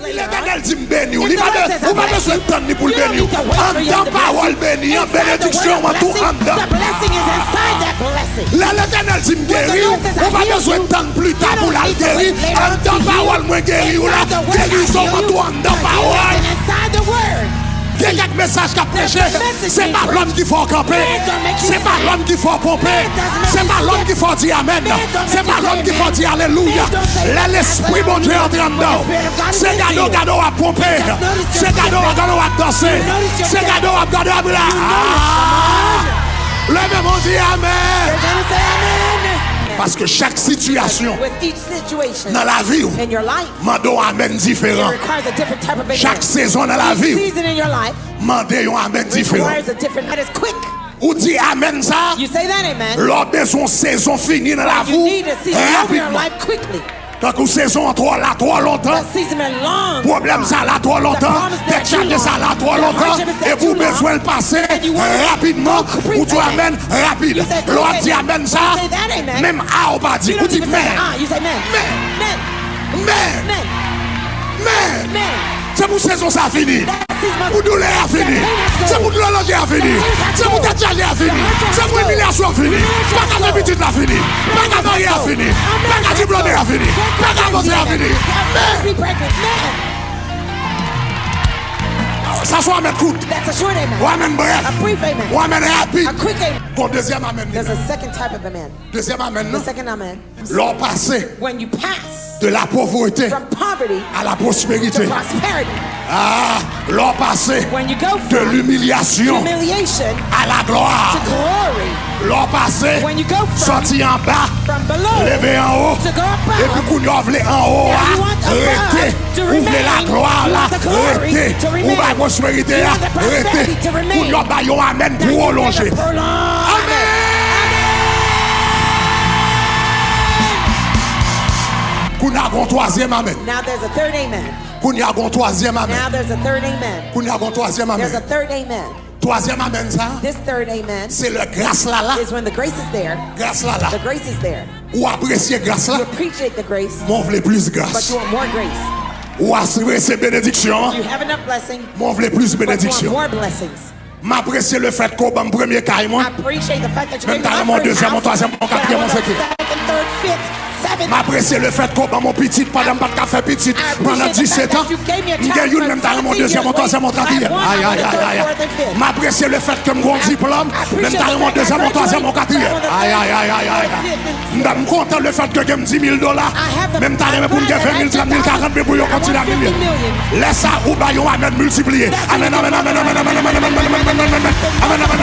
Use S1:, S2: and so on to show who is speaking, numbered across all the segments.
S1: L'Éternel dit béni. Vous pas besoin de temps pour le bénir. En parole béni, en bénédiction, en tout en dedans. Là, l'Éternel dit guérir. Vous pas besoin de temps plus tard pour la guérir. En parole, moi guérir. Guérison, en tout en dedans parole. Il y a quelques messages qu'a prêché. C'est pas l'homme qui faut camper. C'est pas l'homme qui faut pomper. C'est pas l'homme qui faut dire amen. C'est pas l'homme qui faut dire alléluia. L'esprit bon Dieu entre en dedans. C'est gado à pomper. C'est gado à danser. C'est gado à briller. Levez mon Dieu amen. Parce que chaque situation dans la vie, mandons amen différent. Chaque saison dans la vie, mandons un amen différent. Ou dit amen ça, lors de son saison finie dans la vie, rapidement. Quand une saison en trop là trop longtemps, problème ça là trop longtemps, tête chargée ça là trop longtemps, et vous besoin de passer rapidement, ou tu amènes rapide. L'autre dit amène ça, même A ou pas dit, ou dit mais. C'est pour saison ça fini. Pour douleur a fini. C'est pour l'horloger a fini. C'est pour tête chargée a fini. C'est pour l'humiliation a fini. Pas qu'à petite a fini. Pas qu'à marier a fini. Pas qu'à diplômer a fini. Pas qu'à avancer a fini. Ça soit amen court. Ou amen bref. Ou amen rapide. Bon, deuxième amen. Deuxième amen. L'an passé. De la pauvreté à la prospérité. Ah, l'an passé. De l'humiliation à la gloire. L'an passé. Sorti en bas. Levé en haut. Et puis qu'on ouvre en haut. Arrêtez. Ouvrez la gloire là. Arrêtez. Ouvrez la prospérité là. Arrêtez. Qu'on ouvre amen pour prolonger. Amen. Qu'on a un troisième amen.
S2: Now there's a third amen.
S1: Qu'on a un troisième amen.
S2: Now there's a third amen.
S1: Qu'on a un troisième amen.
S2: There's a third amen.
S1: Troisième amen ça.
S2: This third amen
S1: c'est le grâce là là.
S2: is when the grace is there.
S1: Grâce là là.
S2: The grace is there.
S1: Ou apprécier grâce là.
S2: You appreciate the grace.
S1: Mon voulait plus
S2: But
S1: grâce.
S2: you want more grace.
S1: Ou apprécier bénédiction.
S2: You have enough blessing.
S1: Mon voulait plus
S2: But you want
S1: bénédiction.
S2: more blessings.
S1: M'apprécier le fait qu'on ban premier caille moi.
S2: I appreciate the fact that you
S1: Même
S2: gave me
S1: dans
S2: my
S1: mon
S2: first
S1: deuxième, mon
S2: house.
S1: troisième, mon quatrième, mon cinquième.
S2: Second, third, fifth, seventh.
S1: M'apprécier le fait qu'on ban mon petit pendant pas de café petit pendant 17 ans. M'gagne une même dans mon deuxième, mon troisième, mon quatrième. Aïe aïe aïe aïe. M'apprécier le fait que mon diplôme même dans mon deuxième, mon troisième, mon quatrième. Aïe aïe aïe aïe aïe. M'dame content le fait que j'aime $10 000. Même dans les pour me faire 20 000, 30 000, 40 000 pour continuer à vivre. Laisse ça ou bah yon amen multiplier. Amen amen amen amen amen amen amen amen amen amen amen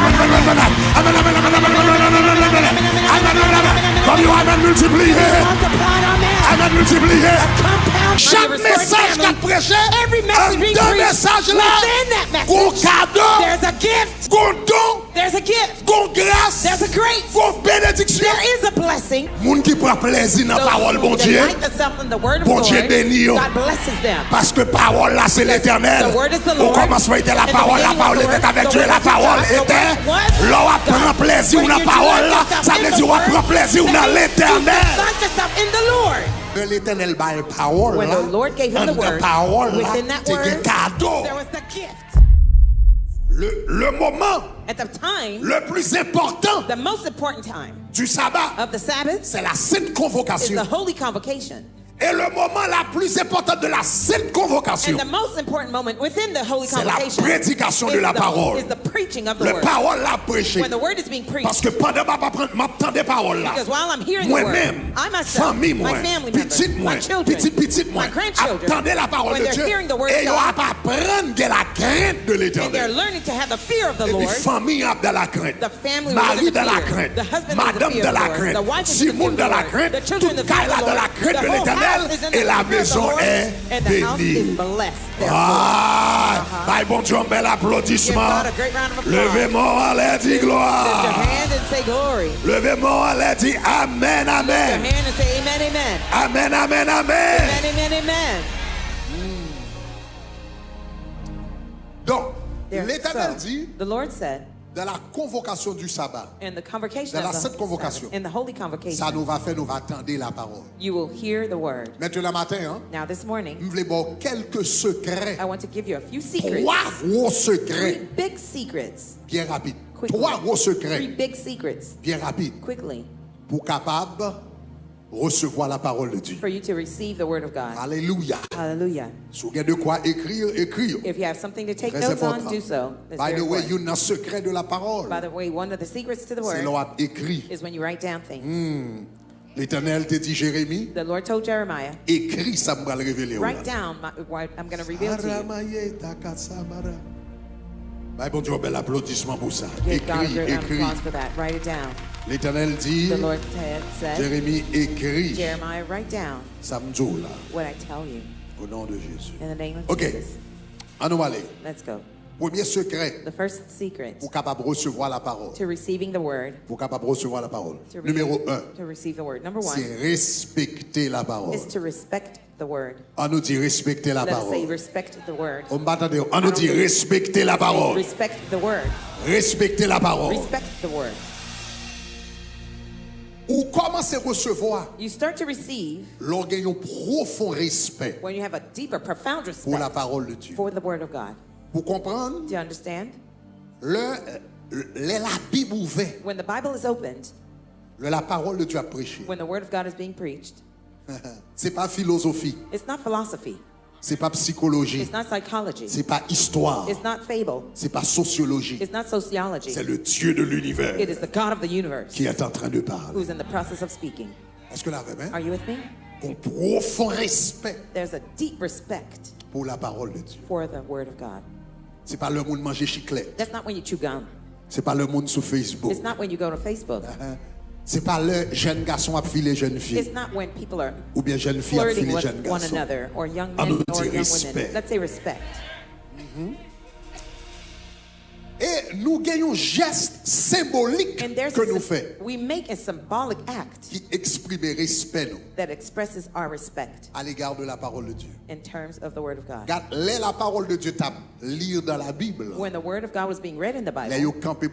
S1: amen multiplier. Amen multiplier. Chaque message qu'a prêché, un message là, qu'on cadeau,
S2: There's a gift.
S1: qu'on don,
S2: There's a gift.
S1: qu'on grâce,
S2: There's a grace.
S1: qu'on bénédiction.
S2: There is a blessing.
S1: Moun qui prend plaisir dans la parole, bon
S2: They
S1: Dieu.
S2: like the word of
S1: Bon
S2: the
S1: Dieu
S2: Lord.
S1: béni.
S2: God blesses them.
S1: Parce que parole là c'est l'éternel.
S2: The word is the
S1: Au
S2: Lord.
S1: commencement était la
S2: And the
S1: parole
S2: beginning
S1: était
S2: was the
S1: avec
S2: word.
S1: Dieu,
S2: The
S1: la
S2: word was
S1: parole
S2: God. The
S1: était.
S2: word was
S1: L'on
S2: God.
S1: prend plaisir
S2: When
S1: dans
S2: you
S1: la parole là,
S2: delight
S1: ça
S2: yourself
S1: veut
S2: in
S1: dire
S2: the
S1: on
S2: word,
S1: prend plaisir
S2: that
S1: dans
S2: means you
S1: l'éternel.
S2: delight yourself in the Lord.
S1: Que l'éternel bat la parole
S2: When
S1: là,
S2: the Lord gave him the
S1: dans la
S2: word,
S1: parole là,
S2: within that
S1: c'est un
S2: word,
S1: cadeau.
S2: there was the gift.
S1: Le moment
S2: At the time,
S1: le plus important
S2: the most important time
S1: du sabbat,
S2: of the Sabbath
S1: c'est la sainte
S2: is
S1: convocation.
S2: the holy convocation.
S1: Et le moment la plus importante de la sainte convocation,
S2: And the most important moment within the holy
S1: c'est la
S2: convocation
S1: prédication de
S2: is
S1: la
S2: the-
S1: parole.
S2: is the preaching of the
S1: Le
S2: word.
S1: parole l'a prêché.
S2: When the word is being preached.
S1: Parce que pendant que m'attends des paroles là,
S2: Because while I'm hearing the word,
S1: moi-même,
S2: I myself,
S1: famille
S2: my
S1: moi,
S2: family members,
S1: petite moi,
S2: my children,
S1: petite moi,
S2: my grandchildren,
S1: attendez la parole
S2: when
S1: de
S2: they're
S1: Dieu
S2: hearing the word
S1: et
S2: of
S1: ils
S2: God,
S1: vont apprendre de la crainte de
S2: and they're
S1: l'éternel.
S2: learning to have the fear of the
S1: Et puis
S2: Lord.
S1: famille a de la crainte,
S2: The family
S1: mari
S2: lives in
S1: de la
S2: fear.
S1: crainte,
S2: The husband lives in
S1: madame
S2: fear
S1: de
S2: of the
S1: la
S2: Lord.
S1: crainte,
S2: The wife is in the
S1: Simone de
S2: fear of
S1: la
S2: the Lord.
S1: crainte,
S2: The children in
S1: toute
S2: the fear
S1: caille
S2: of the
S1: de la
S2: Lord.
S1: crainte
S2: The
S1: de
S2: whole
S1: l'éternel
S2: house is in
S1: et
S2: the
S1: la
S2: fear of the
S1: maison
S2: Lord,
S1: est
S2: and the house is
S1: bénie.
S2: blessed. Therefore,
S1: Ah, bye bon Dieu, un bel
S2: give
S1: applaudissement.
S2: God a great round of applause.
S1: Levez-moi, allez, dis
S2: Lift your
S1: gloire.
S2: hand and say glory.
S1: Levez-moi, allez, dis Amen,
S2: Lift your
S1: Amen.
S2: hand and say amen, amen.
S1: Amen, Amen, Amen.
S2: Amen, amen, amen.
S1: Donc,
S2: There.
S1: l'Éternel
S2: So,
S1: dit,
S2: the Lord said,
S1: dans la convocation du sabbat,
S2: in the convocation
S1: dans la
S2: of the
S1: sainte convocation,
S2: Sabbath, in the holy convocation,
S1: ça nous va faire, nous va attendre la parole.
S2: you will hear the word.
S1: Maintenant, matin, hein,
S2: Now this morning,
S1: je voulais voir quelques secrets.
S2: I want to give you a few secrets.
S1: 3 gros
S2: 3
S1: secrets
S2: big secrets.
S1: bien rapides.
S2: Quickly.
S1: 3 gros
S2: 3
S1: secrets
S2: big secrets.
S1: bien rapides
S2: Quickly.
S1: pour capable recevoir la parole de Dieu.
S2: For you to receive the word of God.
S1: Alléluia.
S2: Hallelujah.
S1: Si vous avez de quoi écrire, écrire.
S2: If you have something to take
S1: Très
S2: notes on,
S1: important.
S2: do so. That's
S1: By
S2: very
S1: the way,
S2: important.
S1: il y a un secret de la parole.
S2: By the way, one of the secrets to the
S1: C'est
S2: word
S1: l'on écrit.
S2: is when you write down things.
S1: L'Éternel te dit, Jérémie,
S2: The Lord told Jeremiah,
S1: écris, ça me va le révéler.
S2: write down what I'm going to reveal to you.
S1: Bon Dieu, un bel applaudissement pour ça.
S2: Give God a
S1: Écris,
S2: great round of
S1: écris.
S2: applause for that. Write it down.
S1: L'Éternel dit,
S2: The Lord said,
S1: Jérémie, écris.
S2: Jeremiah, write down
S1: Samedi là,
S2: what I tell you.
S1: au nom de Jésus.
S2: In the name of
S1: Ok,
S2: Jesus.
S1: on va aller.
S2: Let's go.
S1: Premier secret
S2: The first secret
S1: pour capable recevoir la parole.
S2: to receiving the word,
S1: Pour capable recevoir la parole.
S2: to,
S1: Numéro 1,
S2: to receive the word. Number
S1: c'est
S2: 1
S1: respecter la parole.
S2: is to respect the word.
S1: On nous dit respecter la
S2: Let us say
S1: parole.
S2: respect the word.
S1: On nous dit respecter la parole.
S2: Respect the word.
S1: Respecter la parole.
S2: Respect the word.
S1: Ou commencer à recevoir
S2: You start to receive
S1: l'on gagne un profond respect
S2: when you have a deeper, profound
S1: pour la
S2: respect
S1: parole de Dieu.
S2: for the word of God.
S1: Pour comprendre,
S2: Do you understand?
S1: la Bible ouverte,
S2: When the Bible is opened,
S1: la parole de Dieu a prêché.
S2: when the word of God is being preached,
S1: C'est pas philosophie,
S2: it's not philosophy.
S1: c'est pas psychologie,
S2: It's not psychology.
S1: c'est pas histoire,
S2: It's not fable.
S1: c'est pas sociologie.
S2: It's not sociology.
S1: C'est le Dieu de l'univers
S2: It is the God of the universe
S1: qui est en train de parler.
S2: who's in the process of speaking.
S1: Est-ce que là, même?
S2: Are you with me?
S1: Un profond respect
S2: There's a deep respect
S1: pour la parole de Dieu.
S2: for the word of God.
S1: C'est pas le monde manger chiclette.
S2: That's not when you chew gum.
S1: C'est pas le monde sur Facebook.
S2: It's not when you go to Facebook.
S1: C'est pas le jeune garçon a filé jeune
S2: It's
S1: fille.
S2: not when people are
S1: Ou bien jeune fille a
S2: flirting
S1: filé
S2: with
S1: jeune
S2: one
S1: garçon.
S2: another, or young
S1: On
S2: men
S1: nous
S2: or
S1: dit
S2: young
S1: respect.
S2: women. Let's say respect.
S1: Et nous gagnons un geste symbolique
S2: And there's
S1: que nous faisons
S2: we make a symbolic act
S1: qui exprime le respect nous,
S2: that expresses our respect
S1: à l'égard de la parole de Dieu.
S2: in terms of the word of God.
S1: Car la parole de Dieu t'a lire dans la Bible.
S2: When the word of God was being read in the
S1: Les
S2: Bible,
S1: yo campé,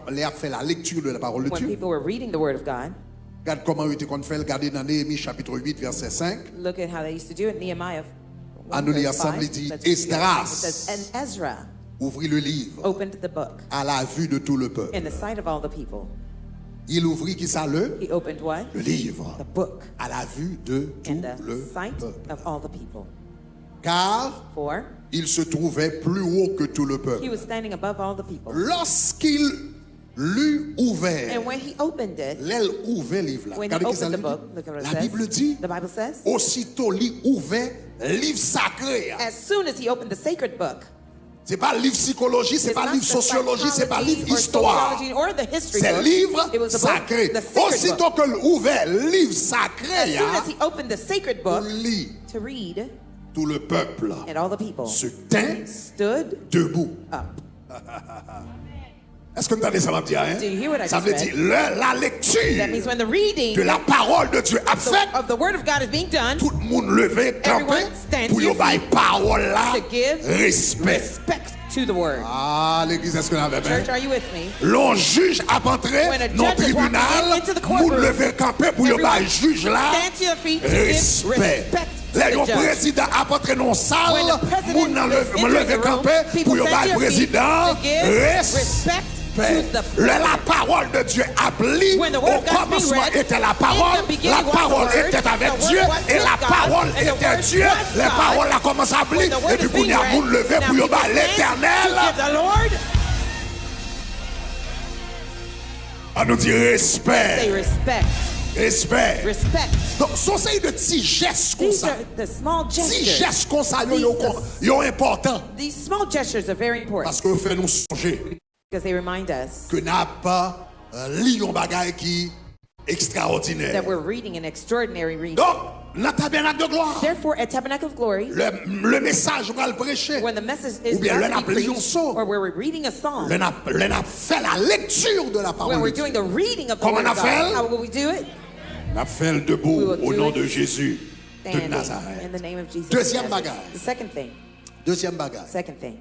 S1: les a fait la lecture de la parole de
S2: when
S1: Dieu.
S2: people were reading the word of God,
S1: Regarde comment il était qu'on fait, regardez dans Néhémie chapitre 8 verset 5.
S2: look at how they used to do it. Nehemiah
S1: À
S2: 1,
S1: nous lire
S2: verse 5.
S1: ensemble, il dit,
S2: Let's read it.
S1: Esdras.
S2: It says, and Ezra
S1: Ouvrit le livre
S2: opened the book
S1: à la vue de tout le peuple.
S2: in the sight of all the people.
S1: Il ouvrit qui ça
S2: He opened what?
S1: le livre
S2: The book
S1: à la vue de tout
S2: in the
S1: le
S2: sight
S1: peuple.
S2: of all the people.
S1: Car
S2: For
S1: il se trouvait plus haut que tout le
S2: he
S1: peuple.
S2: was standing above all the people.
S1: Lorsqu'il l'eut ouvert,
S2: And when he opened it,
S1: l'aile ouvert livre là.
S2: when he
S1: Regardez qui ça
S2: opened the
S1: dit.
S2: book, look at what it
S1: La
S2: says.
S1: Bible dit,
S2: The Bible says,
S1: aussitôt lit ouvert, livre sacré.
S2: as soon as he opened the sacred book,
S1: C'est pas livre psychologie, c'est
S2: it's
S1: pas
S2: not
S1: livre
S2: the
S1: sociologie, c'est pas
S2: psychology
S1: livre
S2: or
S1: histoire.
S2: sociology or the history
S1: C'est
S2: book.
S1: livre
S2: It was the book,
S1: sacré.
S2: the sacred
S1: Aussitôt
S2: book.
S1: que l'ouvert, livre
S2: As
S1: sacré,
S2: soon as he opened the sacred
S1: on
S2: book
S1: lit
S2: to read,
S1: tout le peuple
S2: and all the people
S1: se tint
S2: stood
S1: debout.
S2: up.
S1: Est-ce que vous entendez ça va dire? Hein?
S2: Do you hear what I
S1: Ça
S2: just
S1: veut
S2: read?
S1: dire la lecture
S2: That means when the reading
S1: de la parole de Dieu a fait,
S2: of the word of God is being done,
S1: tout le monde levé, campé,
S2: Everyone stand
S1: pour
S2: to your
S1: y avoir parole là,
S2: to give
S1: respect.
S2: respect to the word.
S1: Ah, l'église, est-ce que vous avez
S2: Church, are you with me?
S1: L'on juge à entrer
S2: When a
S1: dans le
S2: judge is walking
S1: tribunal,
S2: into the
S1: moun
S2: courtroom,
S1: levé campé pour y avoir
S2: everyone
S1: juge là,
S2: stand to your feet to give
S1: respect.
S2: respect to
S1: Là,
S2: the
S1: yon
S2: judge.
S1: président a entré dans la salle,
S2: When the president
S1: moun nan
S2: is
S1: levé
S2: entering the room,
S1: campé
S2: people
S1: pour y
S2: stand
S1: avoir
S2: to your feet
S1: président,
S2: to give respect to the
S1: la parole de Dieu appelée,
S2: When the word
S1: au
S2: of God is being
S1: commencement
S2: read,
S1: était la
S2: in
S1: parole,
S2: the beginning
S1: la
S2: was the
S1: parole
S2: word,
S1: était avec
S2: the word
S1: Dieu,
S2: was
S1: et
S2: with
S1: la
S2: God,
S1: parole
S2: and the
S1: était
S2: word
S1: Dieu,
S2: was
S1: la
S2: God.
S1: parole a commencé à
S2: When
S1: appeler,
S2: the word
S1: et puis
S2: is
S1: qu'on
S2: being
S1: y a
S2: read,
S1: moun levé
S2: now
S1: pour y
S2: people
S1: avoir
S2: stand
S1: l'éternel.
S2: to give the Lord,
S1: On nous dit
S2: say
S1: respect,
S2: respect.
S1: respect.
S2: Respect.
S1: Donc, son série de petits gestes comme
S2: These
S1: ça,
S2: are the small
S1: petits
S2: gestures.
S1: gestes comme ça, yo important,
S2: These small gestures are very important
S1: parce que fait nous songer
S2: because they remind us
S1: que n'a pas lion bagay qui extraordinaire.
S2: that we're reading an extraordinary reading.
S1: Donc, dans tabernacle de gloire,
S2: Therefore, at Tabernacle of Glory,
S1: le message qu'on va le prêcher,
S2: when the message
S1: ou
S2: is
S1: bien le
S2: about to be
S1: appelé un
S2: preached,
S1: saut,
S2: or where we're reading a song,
S1: le n'a fait la lecture de la
S2: when
S1: parole
S2: we're
S1: de Dieu.
S2: doing the reading of the
S1: Comment
S2: Word
S1: on
S2: of
S1: a fait?
S2: God, how will we do it?
S1: N'a fait le
S2: We
S1: debout
S2: will
S1: au
S2: do
S1: nom
S2: it
S1: de Jésus de
S2: Standing in
S1: Nazareth.
S2: the name of Jesus.
S1: Deuxième
S2: of Nazareth.
S1: bagage.
S2: The second thing.
S1: Deuxième bagage.
S2: Second thing.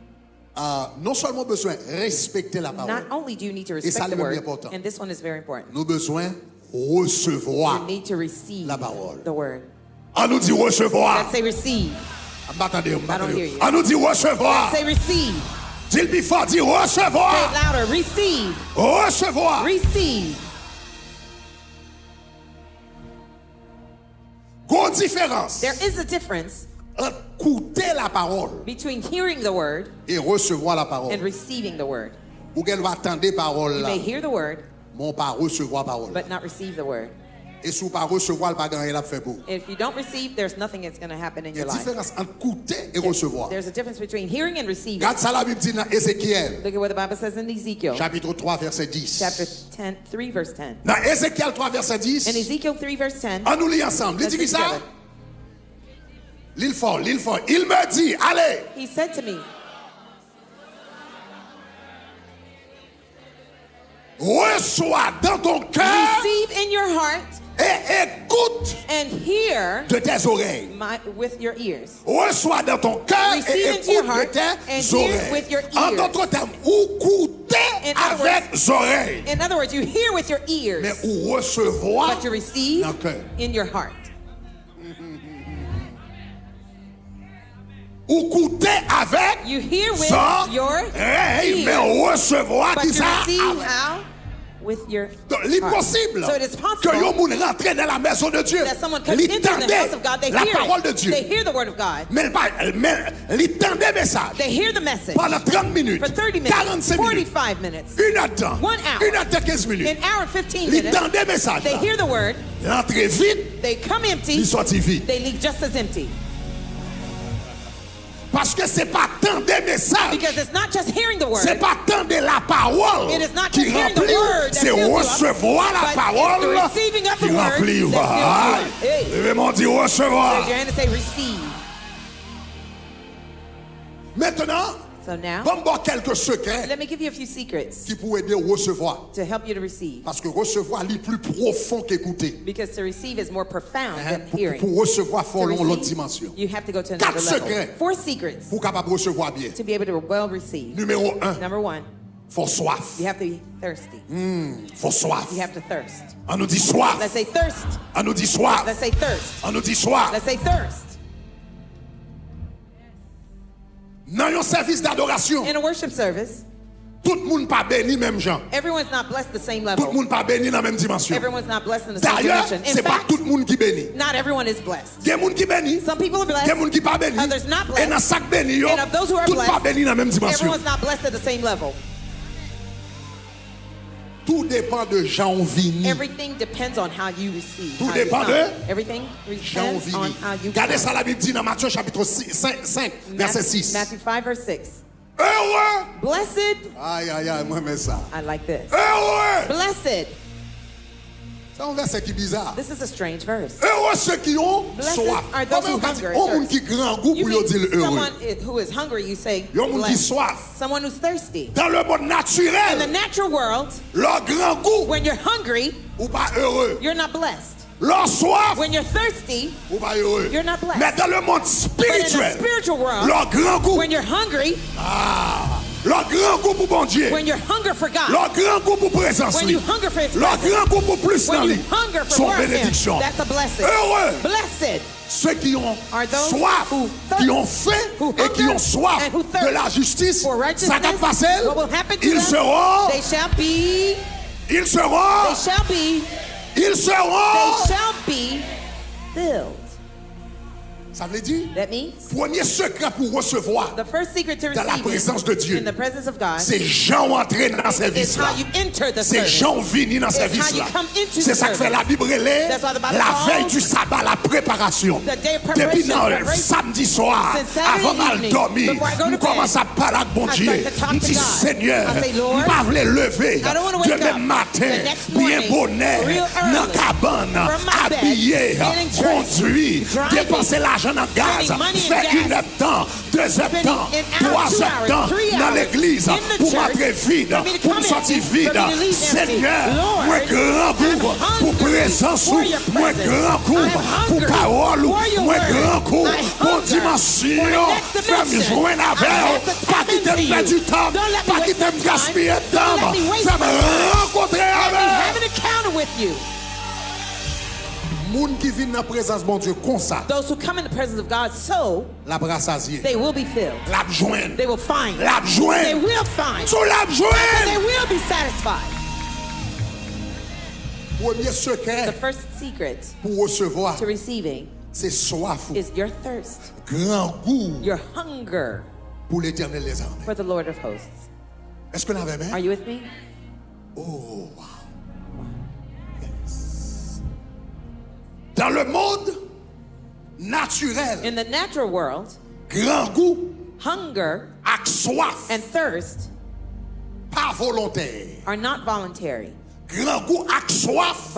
S1: non seulement besoin respecter la parole.
S2: Not only do you need to respect the word, and this one is very important.
S1: Nous besoin recevoir
S2: you need to receive
S1: la parole.
S2: The word.
S1: On nous dit recevoir.
S2: Let's say receive. I don't hear you.
S1: On nous dit recevoir.
S2: Let's say receive.
S1: Dis le plus fort, dis recevoir.
S2: Say it louder. Receive.
S1: Recevoir.
S2: Receive.
S1: Grosse différence.
S2: There is a difference
S1: écouter la parole
S2: between hearing the word
S1: et recevoir la parole.
S2: And receiving the word.
S1: Ou qu'elle va attendre parole
S2: You
S1: là.
S2: may hear the word,
S1: mais pas recevoir parole.
S2: But not receive the word.
S1: Et si vous pas recevoir, pas grand-chose à faire pour.
S2: If you don't receive, there's nothing that's going to happen in your life.
S1: Il y a une différence entre écouter et recevoir.
S2: There's a difference between hearing and receiving.
S1: Regarde ça la Bible dit dans Ézéchiel.
S2: Look at what the Bible says in Ezekiel.
S1: Chapitre 3 verset 10.
S2: Chapter 3 verse 10.
S1: Dans Ézéchiel 3 verset 10.
S2: In Ezekiel 3 verse 10.
S1: On nous lit ensemble. Il dit qui ça? L'île fort. Il me dit, allez.
S2: He said to me.
S1: Reçois dans ton cœur.
S2: Receive in your heart.
S1: Et écoute
S2: and hear
S1: de tes oreilles.
S2: With your ears.
S1: Reçois dans ton cœur et écoute de tes oreilles. En d'autres termes, ou écouter avec les oreilles.
S2: In other words, you hear with your ears.
S1: Mais ou recevoir
S2: but you receive
S1: dans le cœur.
S2: In your heart.
S1: Ou écouter avec
S2: you hear with your
S1: oreilles, mais recevoir qui ça?
S2: With your
S1: l'impossible
S2: so it is possible
S1: que yon moun rentre dans la maison de Dieu.
S2: That someone comes into the house of God, they
S1: la
S2: hear
S1: parole
S2: it.
S1: de Dieu.
S2: They hear the word of God.
S1: Mais ils tendent des messages.
S2: They hear the message.
S1: Pendant 30 minutes,
S2: for 30 minutes,
S1: 45
S2: 45 minutes,
S1: 1 heure de temps,
S2: 1 hour,
S1: 1 heure de 15 minutes.
S2: An hour and 15
S1: ils
S2: minutes.
S1: tendent des messages.
S2: They hear the word.
S1: Ils entrent vite.
S2: They come empty.
S1: Ils sortent vite.
S2: They leave just as empty.
S1: Parce que c'est pas tant des messages.
S2: Because it's not just hearing the word.
S1: C'est pas tant de la parole
S2: it is not
S1: qui
S2: just hearing the
S1: remplit.
S2: word
S1: C'est recevoir la parole qui remplit. Levez-moi dit recevoir.
S2: Raise your hand and say receive.
S1: Maintenant,
S2: so now,
S1: quelques secrets
S2: let me give you a few secrets
S1: qui pourraient aider à recevoir.
S2: To help you to receive.
S1: Parce que recevoir est plus profond qu'écouter.
S2: Because to receive is more profound than hearing.
S1: Pour recevoir, il faut aller l'autre dimension.
S2: You have to go to another level. 4 secrets
S1: pour capable recevoir bien.
S2: To be able to well receive.
S1: Numéro 1.
S2: Number 1.
S1: Faut soif.
S2: You have to be thirsty.
S1: Faut soif.
S2: You have to thirst.
S1: On nous dit soif.
S2: Let's say thirst.
S1: On nous dit soif.
S2: Let's say thirst.
S1: On nous dit soif.
S2: Let's say thirst.
S1: Dans un service d'adoration,
S2: in a worship service,
S1: tout le monde pas béni même gens.
S2: Everyone's not blessed the same level.
S1: Tout le monde pas béni dans la même dimension.
S2: Everyone's not blessed in the same
S1: D'ailleurs,
S2: dimension.
S1: c'est pas tout le monde qui béni.
S2: Not everyone is blessed.
S1: Il y a des gens qui béni.
S2: Some people are blessed.
S1: Il y a des gens qui pas béni.
S2: Others not blessed.
S1: Et dans chaque béni,
S2: and of those who are
S1: tout
S2: blessed,
S1: pas béni dans la même dimension.
S2: Everyone's not blessed at the same level.
S1: Tout dépend de gens vini.
S2: Everything depends on how you receive.
S1: Tout dépend de
S2: Everything depends on how you
S1: Regardez ça la Bible dit dans Matthieu chapitre 5 verset 6.
S2: Matthew 5 verse 6.
S1: Heureux.
S2: Blessed.
S1: Aïe aïe aïe, moi j'aime ça.
S2: I like this.
S1: Heureux.
S2: Blessed.
S1: C'est un verset qui est bizarre.
S2: This is a strange verse.
S1: Heureux ceux qui ont soif.
S2: Are those who hunger.
S1: Someone qui grand goût pour dire heureux.
S2: Someone who is hungry, you say
S1: blessed.
S2: Someone who's thirsty.
S1: Dans le monde naturel.
S2: In the natural world,
S1: leur grand goût.
S2: When you're hungry,
S1: ou pas heureux.
S2: You're not blessed.
S1: Leur soif,
S2: when you're thirsty,
S1: ou pas heureux.
S2: You're not blessed.
S1: Mais dans le monde spirituel,
S2: but in the spiritual world,
S1: leur grand goût.
S2: When you're hungry,
S1: leur grand goût pour bon Dieu.
S2: When you hunger for God.
S1: Leur grand goût pour présence.
S2: When you hunger for His
S1: leur grand goût pour plus
S2: when
S1: dans
S2: you
S1: lui.
S2: hunger for
S1: Son
S2: more
S1: bénédiction.
S2: of Him, that's a blessing.
S1: Heureux.
S2: Blessed.
S1: Ceux qui ont soif, qui ont faim et qui ont soif de la justice, ça va passer. Ils seront.
S2: They shall be.
S1: Ils seront.
S2: They shall be.
S1: Ils seront.
S2: They shall be filled.
S1: Ça veut dire,
S2: that means,
S1: premier secret pour recevoir
S2: the first secret to
S1: dans la présence de Dieu, c'est gens entrer dans ce service-là. C'est gens venir dans ce service-là. C'est ça que fait la Bible, la veille du sabbat, la préparation. Depuis samedi soir, avant de dormir, nous commençons à parler avec bon Dieu. Nous disons, Seigneur, nous ne pouvons pas lever demain matin, bien bonnet, dans la cabane, habillé, conduit, dépenser l'argent dans gaz, fait une heure de temps, Deuxième temps, troisième temps, dans l'église, pour m'entrer vide, pour me sortir vide. Seigneur, moi grand coup pour présence, moi grand coup pour parole, moi grand coup pour dimension. Fais-moi joindre avec, pas qu'il t'aime perdre du temps, pas qu'il t'aime gaspiller de temps. Fais-moi rencontrer avec. Moun qui vient dans la présence de mon Dieu comme ça.
S2: Those who come in the presence of God, so
S1: la brassasier.
S2: they will be filled.
S1: La joindre.
S2: They will find.
S1: La joindre.
S2: They will find.
S1: Sous la joindre.
S2: They will be satisfied.
S1: Premier secret.
S2: The first secret
S1: pour recevoir.
S2: To receiving.
S1: C'est soif.
S2: Is your thirst.
S1: Grand goût.
S2: Your hunger.
S1: Pour l'Éternel des armées.
S2: For the Lord of hosts.
S1: Est-ce que vous avez?
S2: Are you with me?
S1: Oh wow. Dans le monde naturel,
S2: in the natural world,
S1: grand goût,
S2: hunger,
S1: ak soif,
S2: and thirst,
S1: pas volontaire,
S2: are not voluntary.
S1: Grand goût ak soif,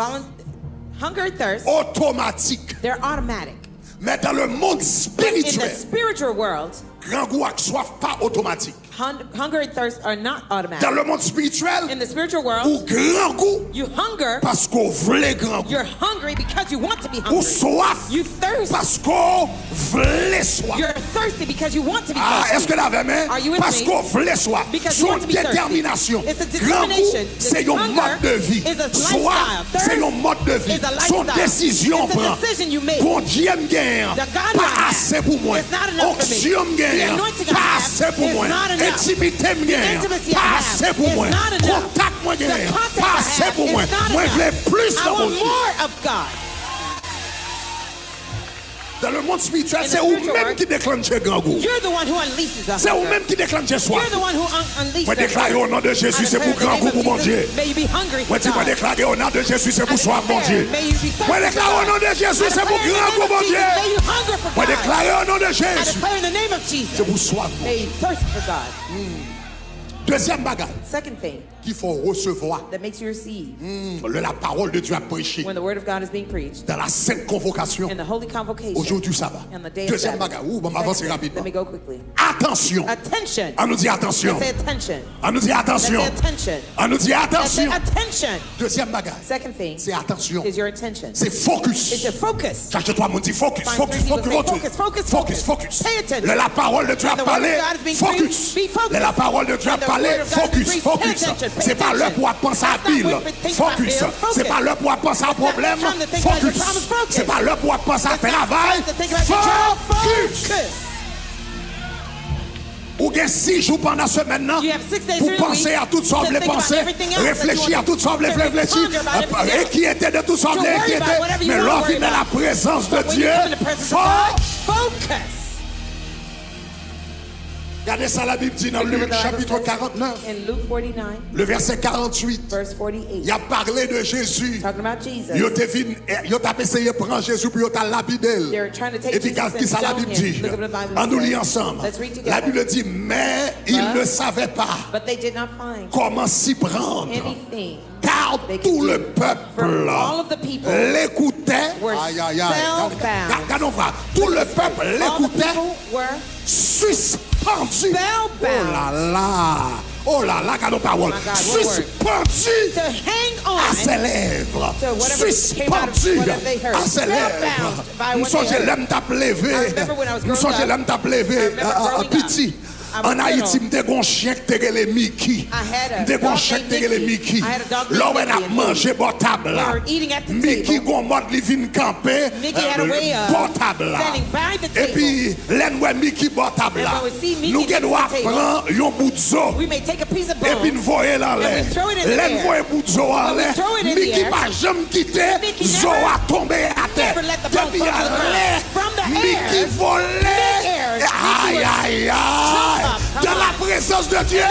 S2: hunger and thirst,
S1: automatique.
S2: They're automatic.
S1: Mais dans le monde spirituel,
S2: in the spiritual world,
S1: grand goût ak soif pas automatique.
S2: Hunger and thirst are not automatic.
S1: Dans le monde spirituel,
S2: in the spiritual world,
S1: ou grand goût,
S2: you hunger
S1: parce qu'on voulait grand goût.
S2: You're hungry because you want to be hungry.
S1: Ou soif,
S2: you thirst
S1: parce qu'on voulait soif.
S2: You're thirsty because you want to be thirsty.
S1: Est-ce que la même? Parce qu'on voulait soif. Son détermination. Grand goût, c'est un mode de vie. Soif, c'est un mode de vie. Son décision prend. Bon Dieu me gagne, pas assez pour moi. Onction me gagne, pas assez pour moi. Intimité me gagne, pas assez pour moi. Contact me gagne, pas assez pour moi. Moi je veux plus de mon Dieu. Dans le monde spirituel, c'est vous-même qui déclenchez grand goût. C'est vous-même qui déclenchez soif. Moi déclarer au nom de Jésus, c'est pour grand goût pour mon Dieu. Moi tu vas déclarer au nom de Jésus, c'est pour soif mon Dieu. Moi déclarer au nom de Jésus, c'est pour grand goût mon Dieu. Moi déclarer au nom de Jésus, c'est pour soif mon Dieu. Deuxième bagage qu'il faut recevoir. La parole de Dieu a prêché dans la sainte convocation au jour du sabbat. Deuxième bagage. On va avancer rapidement. Attention. On nous dit attention. On nous dit attention. On nous dit attention. Deuxième bagage. C'est attention. C'est focus. Cache-toi, mon dit focus. Focus. La parole de Dieu a parlé. Focus. La parole de Dieu a parlé. Focus. C'est pas l'heure pour penser à Bill. Focus. C'est pas l'heure pour penser à problème. Focus. C'est pas l'heure pour penser à travail. Focus. Ou bien 6 jours pendant la semaine pour penser à toutes sortes de pensées, réfléchir à toutes sortes de réfléchir, inquiéter de toutes sortes d'inquiéter. Mais lorsqu'il est dans la présence de Dieu, focus. Regardez ça, la Bible dit dans Luc chapitre 49, le verset 48. Il a parlé de Jésus. Il a essayé de prendre Jésus puis il a lapidé. Et puis qu'est-ce que la Bible dit? On nous lit ensemble. La Bible dit, mais ils ne savaient pas comment s'y prendre. Car tout le peuple l'écoutait. Regardons ça. Tout le peuple l'écoutait. Suspendu. Oh là là, regardons parole. Suspendu à ses lèvres. Suspendu à ses lèvres. Nous sommes l'homme t'a levé. Nous sommes l'homme t'a levé. Petit. En Haïti, je suis un chien qui est Mickey. Je suis un chien qui est Mickey. Là, on a mangé bon table. Mickey, on mode living campé. Bon table. Et puis, l'un Mickey bon table. Nous devons prendre un bout de zo. Et puis, nous voyons là. L'un voit un bout de zo en l'air. Mickey n'a jamais quitté. Zo a tombé à terre. Depuis Mickey volait. Aïe, aïe, aïe. Dans la présence de Dieu,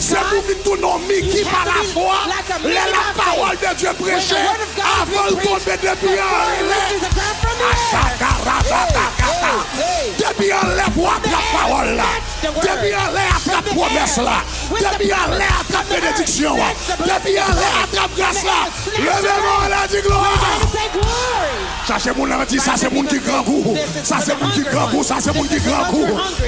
S1: c'est pour tout nos Mickey par la foi. La parole de Dieu prêchée avant de tomber depuis en l'air. Depuis en l'air, pour la parole là. Depuis en l'air, attrape promesse là. Depuis à l'air, attrape bénédiction. Depuis à l'air, attrape grâce là. Levez-moi là, dit gloire. Ça c'est mon dit, ça c'est mon qui grand coup. Ça c'est mon qui grand coup, ça c'est mon qui grand coup.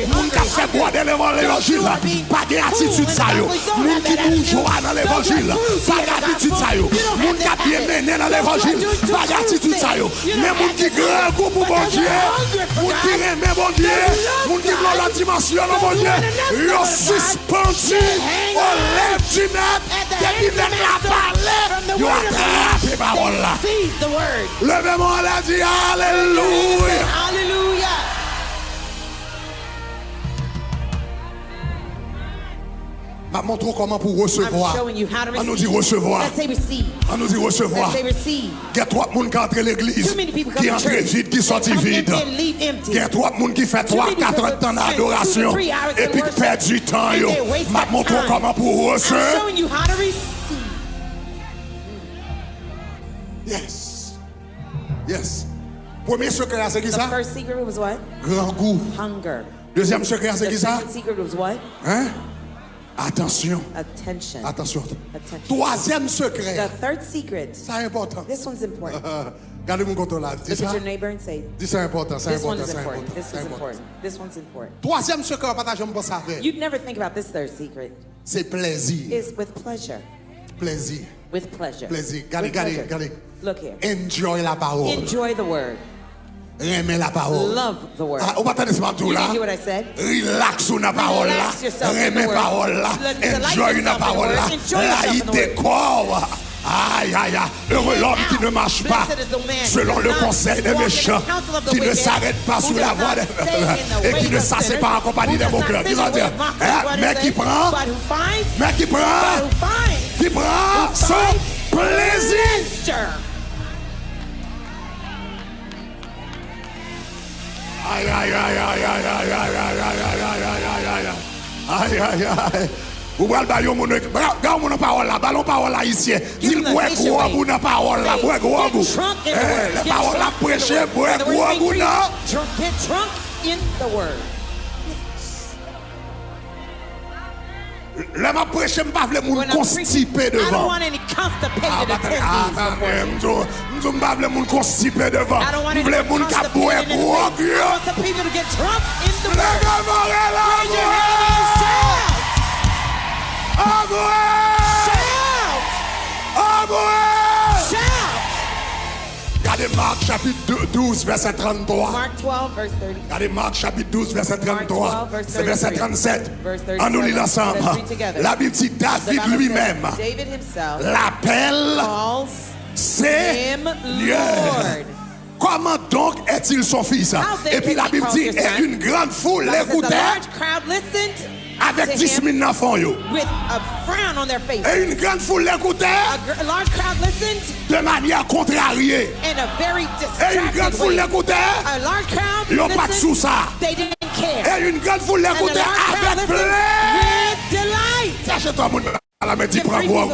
S1: Mon qui fait boire devant l'évangile. Pas d'attitude ça yo. Mon qui bourgeois dans l'évangile. Pas d'attitude ça yo. Mon qui a bien mené dans l'évangile. Pas d'attitude ça yo. Mais mon qui grand coup pour bon Dieu. Mon qui aime bon Dieu. Mon qui dans la dimension de mon Dieu. Yo suspendu au lèvres du net. Depuis même la parole. Yo attrape parole là. Levez-moi là, dit Alléluia.
S2: Hallelujah.
S1: Je montre comment pour recevoir. On nous dit recevoir. On nous dit recevoir. Il y a trois personnes qui entrent l'église, qui entrent vide, qui sortent vide. Il y a trois personnes qui font 3-4 temps d'adoration et puis qui perdent du temps. Je montre comment pour recevoir. Yes. Yes. Premier secret, c'est qui ça?
S2: First secret was what?
S1: Grand goût.
S2: Hunger.
S1: Deuxième secret, c'est qui ça?
S2: Second secret was what?
S1: Hein? Attention.
S2: Attention.
S1: Attention. Troisième secret.
S2: The third secret.
S1: C'est important.
S2: This one's important.
S1: Regardez mon compte là. Dis
S2: Look
S1: ça.
S2: at your neighbor and say,
S1: Dis ça important. C'est
S2: this one
S1: important.
S2: is
S1: C'est
S2: important.
S1: important.
S2: This
S1: C'est
S2: is
S1: important.
S2: important. This one's important.
S1: Troisième secret, partage mon boss avec.
S2: You'd never think about this third secret.
S1: C'est plaisir.
S2: Is with pleasure.
S1: Plaisir.
S2: With pleasure.
S1: Plaisir.
S2: With
S1: Regardez,
S2: pleasure.
S1: regardez.
S2: Look here.
S1: Enjoy la parole.
S2: Enjoy the word.
S1: Aimer la parole.
S2: Love the word.
S1: Ah, on va attendre ce matin
S2: You
S1: là.
S2: didn't hear what I said?
S1: Relax sur la parole là.
S2: Relax yourself in the
S1: Aimer
S2: word.
S1: parole là. Enjoy la parole là. Là, il décore. Aïe, aïe, aïe. Heureux l'homme qui ne marche pas selon le conseil des méchants, qui ne s'arrête pas sous la voie et qui ne s'assied pas en compagnie des moqueurs. Qui va dire, mais qui prend son plaisir. Aïe, aïe, aïe, aïe, aïe, aïe, aïe, aïe, aïe, aïe, aïe, aïe. Vous voyez le ballon, regarde mon parole là, ballon parole là ici. Dis moi gros goût dans parole là, moi gros goût. La parole là prêcher, moi gros goût là.
S2: Get drunk in the word.
S1: Là, ma prêche, je ne veux pas les gens constipés devant.
S2: I don't want any constipated attendees.
S1: Je ne veux pas les gens constipés devant.
S2: I don't want
S1: Je
S2: any
S1: veux les gens qui boivent
S2: constipated
S1: gros
S2: I
S1: gueux.
S2: want some people to get drunk in the word. Raise your
S1: Shout! Regardez Marc chapitre 12, verset 33.
S2: Mark 12, verse 30.
S1: Regardez Marc chapitre 12, verset 33.
S2: 12, verse
S1: C'est verset 37.
S2: Verse 37.
S1: On nous lit ensemble.
S2: Let's read together.
S1: La Bible dit David lui-même
S2: David himself
S1: l'appelle
S2: calls him
S1: Seigneur.
S2: Lord.
S1: Comment donc est-il son fils? Et puis la Bible dit, et une grande foule
S2: The
S1: l'écoutait
S2: large crowd listened
S1: avec
S2: to
S1: 10 000
S2: him
S1: enfants.
S2: with a frown on their face.
S1: Et une grande foule l'écoutait
S2: A large crowd listened
S1: de manière contrariée.
S2: in a very
S1: Et une grande
S2: distracted
S1: foule
S2: way.
S1: l'écoutait,
S2: A large crowd
S1: ils n'ont pas de sous
S2: listened,
S1: ça.
S2: they didn't care.
S1: Et une grande foule
S2: And the
S1: l'écoutait
S2: large crowd
S1: avec
S2: listened
S1: plaisir.
S2: with delight.
S1: Sachez-toi, mon la main dit prends gros